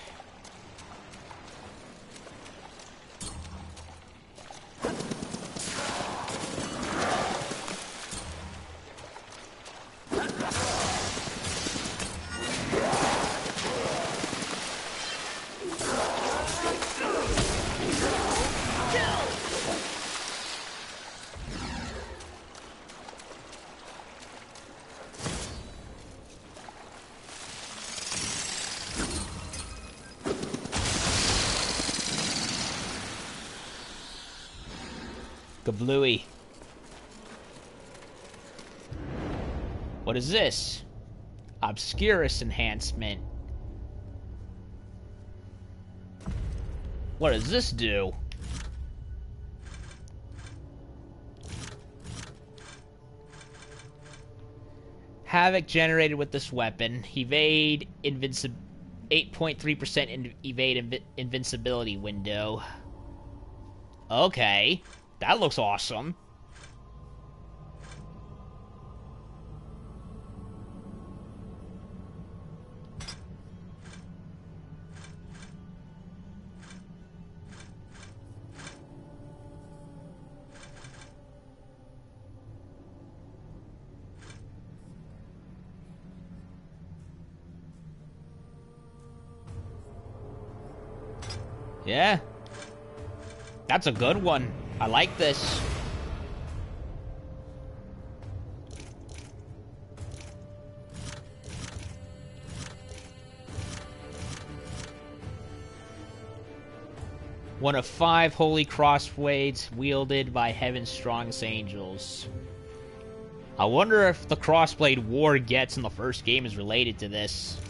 Kablooey. What is this? Obscurus enhancement. What does this do? Havoc generated with this weapon. Evade 8.3% evade invincibility window. Okay. That looks awesome. Yeah. That's a good one. I like this. One of 5 holy crossblades wielded by heaven's strongest angels. I wonder if the crossblade war gets in the first game is related to this.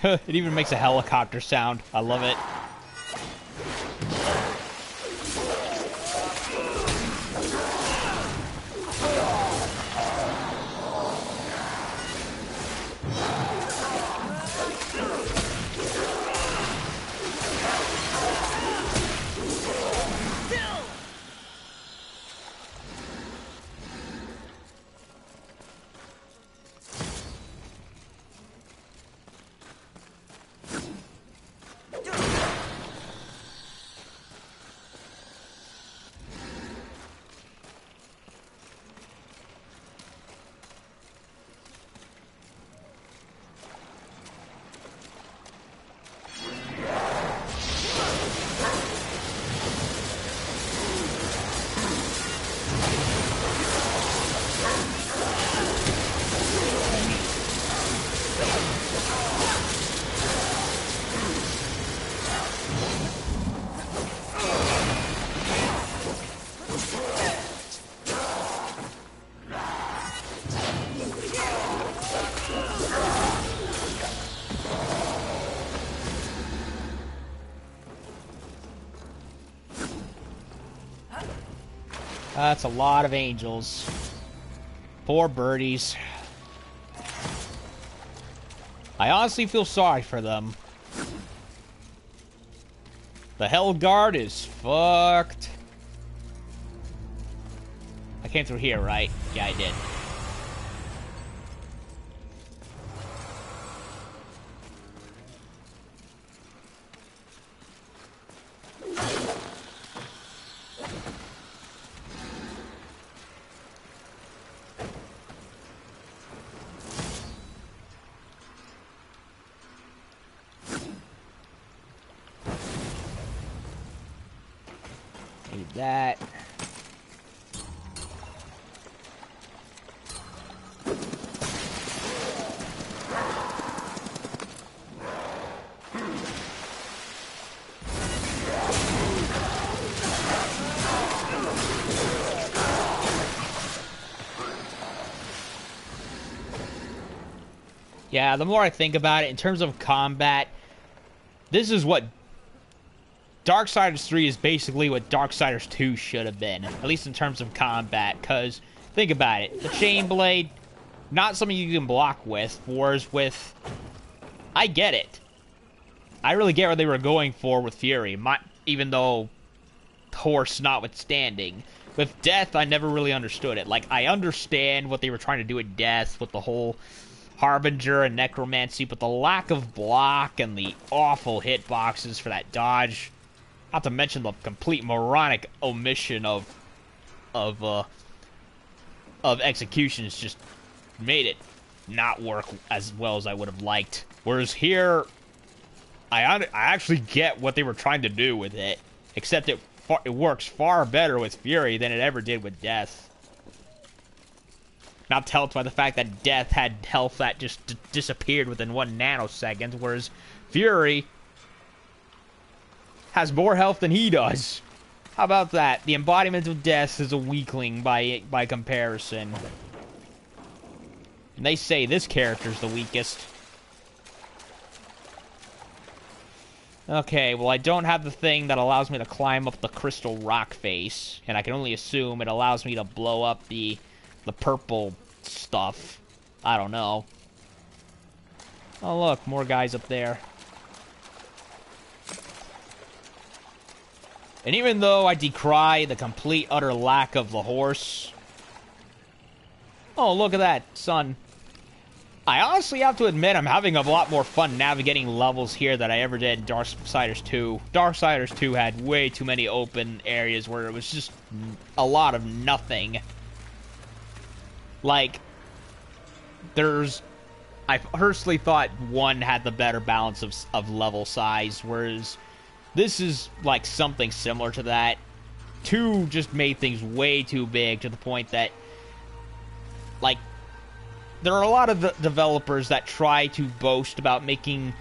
It even makes a helicopter sound. I love it. That's a lot of angels. Poor birdies. I honestly feel sorry for them. The Hell Guard is fucked. I came through here, right? Yeah, I did. Need that. Yeah, the more I think about it, in terms of combat, this is what Darksiders 3 is basically what Darksiders 2 should have been, at least in terms of combat, because, think about it, the Chain Blade, not something you can block with, whereas with... I get it. I really get what they were going for with Fury, even though Horse notwithstanding. With Death, I never really understood it. Like, I understand what they were trying to do with Death, with the whole Harbinger and Necromancy, but the lack of block and the awful hitboxes for that dodge... Not to mention the complete moronic omission of executions just made it not work as well as I would have liked. Whereas here, I actually get what they were trying to do with it, except it works far better with Fury than it ever did with Death. Not helped by the fact that Death had health that just disappeared within 1 nanosecond, whereas Fury has more health than he does. How about that? The embodiment of Death is a weakling by comparison. And they say this character's the weakest. Okay, well I don't have the thing that allows me to climb up the crystal rock face. And I can only assume it allows me to blow up the purple stuff. I don't know. Oh look, more guys up there. And even though I decry the complete, utter lack of the horse... Oh, look at that, sun. I honestly have to admit I'm having a lot more fun navigating levels here than I ever did in Darksiders 2. Darksiders 2 had way too many open areas where it was just a lot of nothing. Like, I personally thought 1 had the better balance of level size, whereas... This is, like, something similar to that. 2 just made things way too big to the point that, like, there are a lot of developers that try to boast about making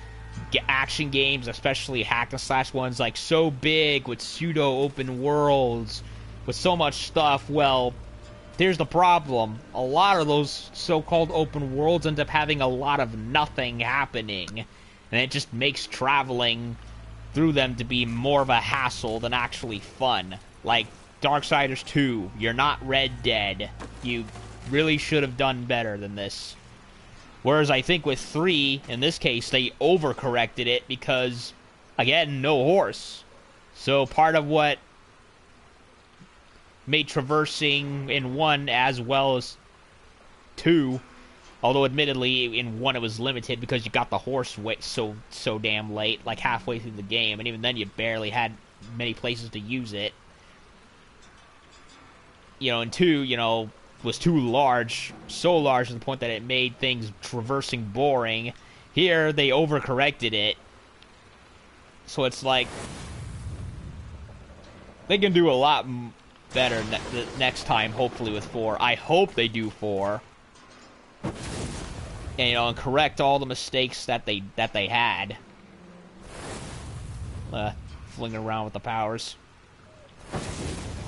action games, especially hack-and-slash ones, like, so big with pseudo-open worlds, with so much stuff. Well, here's the problem. A lot of those so-called open worlds end up having a lot of nothing happening. and it just makes traveling through them to be more of a hassle than actually fun. Like Darksiders 2, you're not Red Dead. You really should have done better than this. Whereas I think with 3, in this case, they overcorrected it because, again, no horse. So part of what made traversing in 1 as well as 2, although admittedly in 1 it was limited because you got the horse so damn late, like halfway through the game, and even then you barely had many places to use it. You know, and 2, you know, was too large, so large to the point that it made things traversing boring. Here, they overcorrected it. So it's like, they can do a lot better next time, hopefully with 4. I hope they do 4. And, you know, and correct all the mistakes that they had. Flinging around with the powers.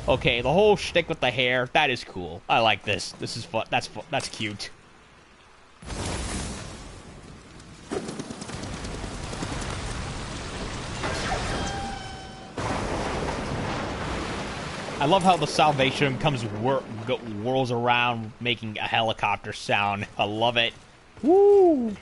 Okay, the whole shtick with the hair, that is cool. I like this. This is fun. That's cute. I love how the Salvation comes whirls around making a helicopter sound. I love it. Woo!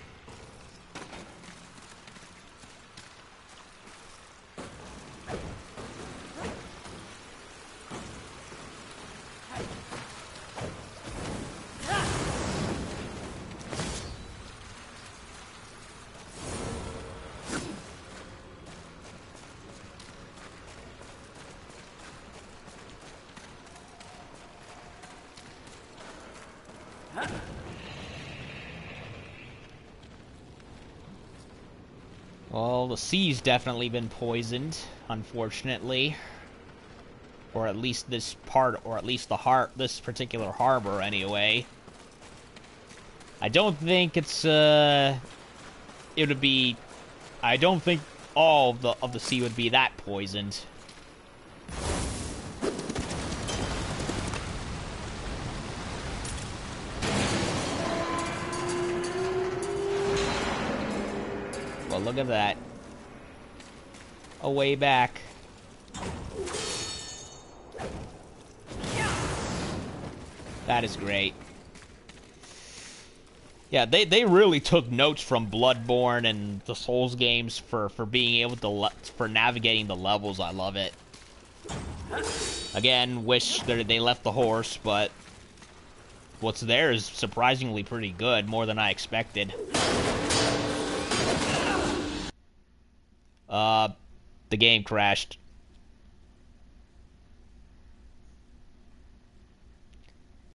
Well, the sea's definitely been poisoned, unfortunately. Or at least this part, or at least this particular harbor, anyway. I don't think it's, it would be... I don't think all of the sea would be that poisoned. Well, look at that. A way back. That is great. Yeah, they really took notes from Bloodborne and the Souls games for being able to for navigating the levels. I love it. Again, wish that they left the horse, but what's there is surprisingly pretty good, more than I expected. The game crashed.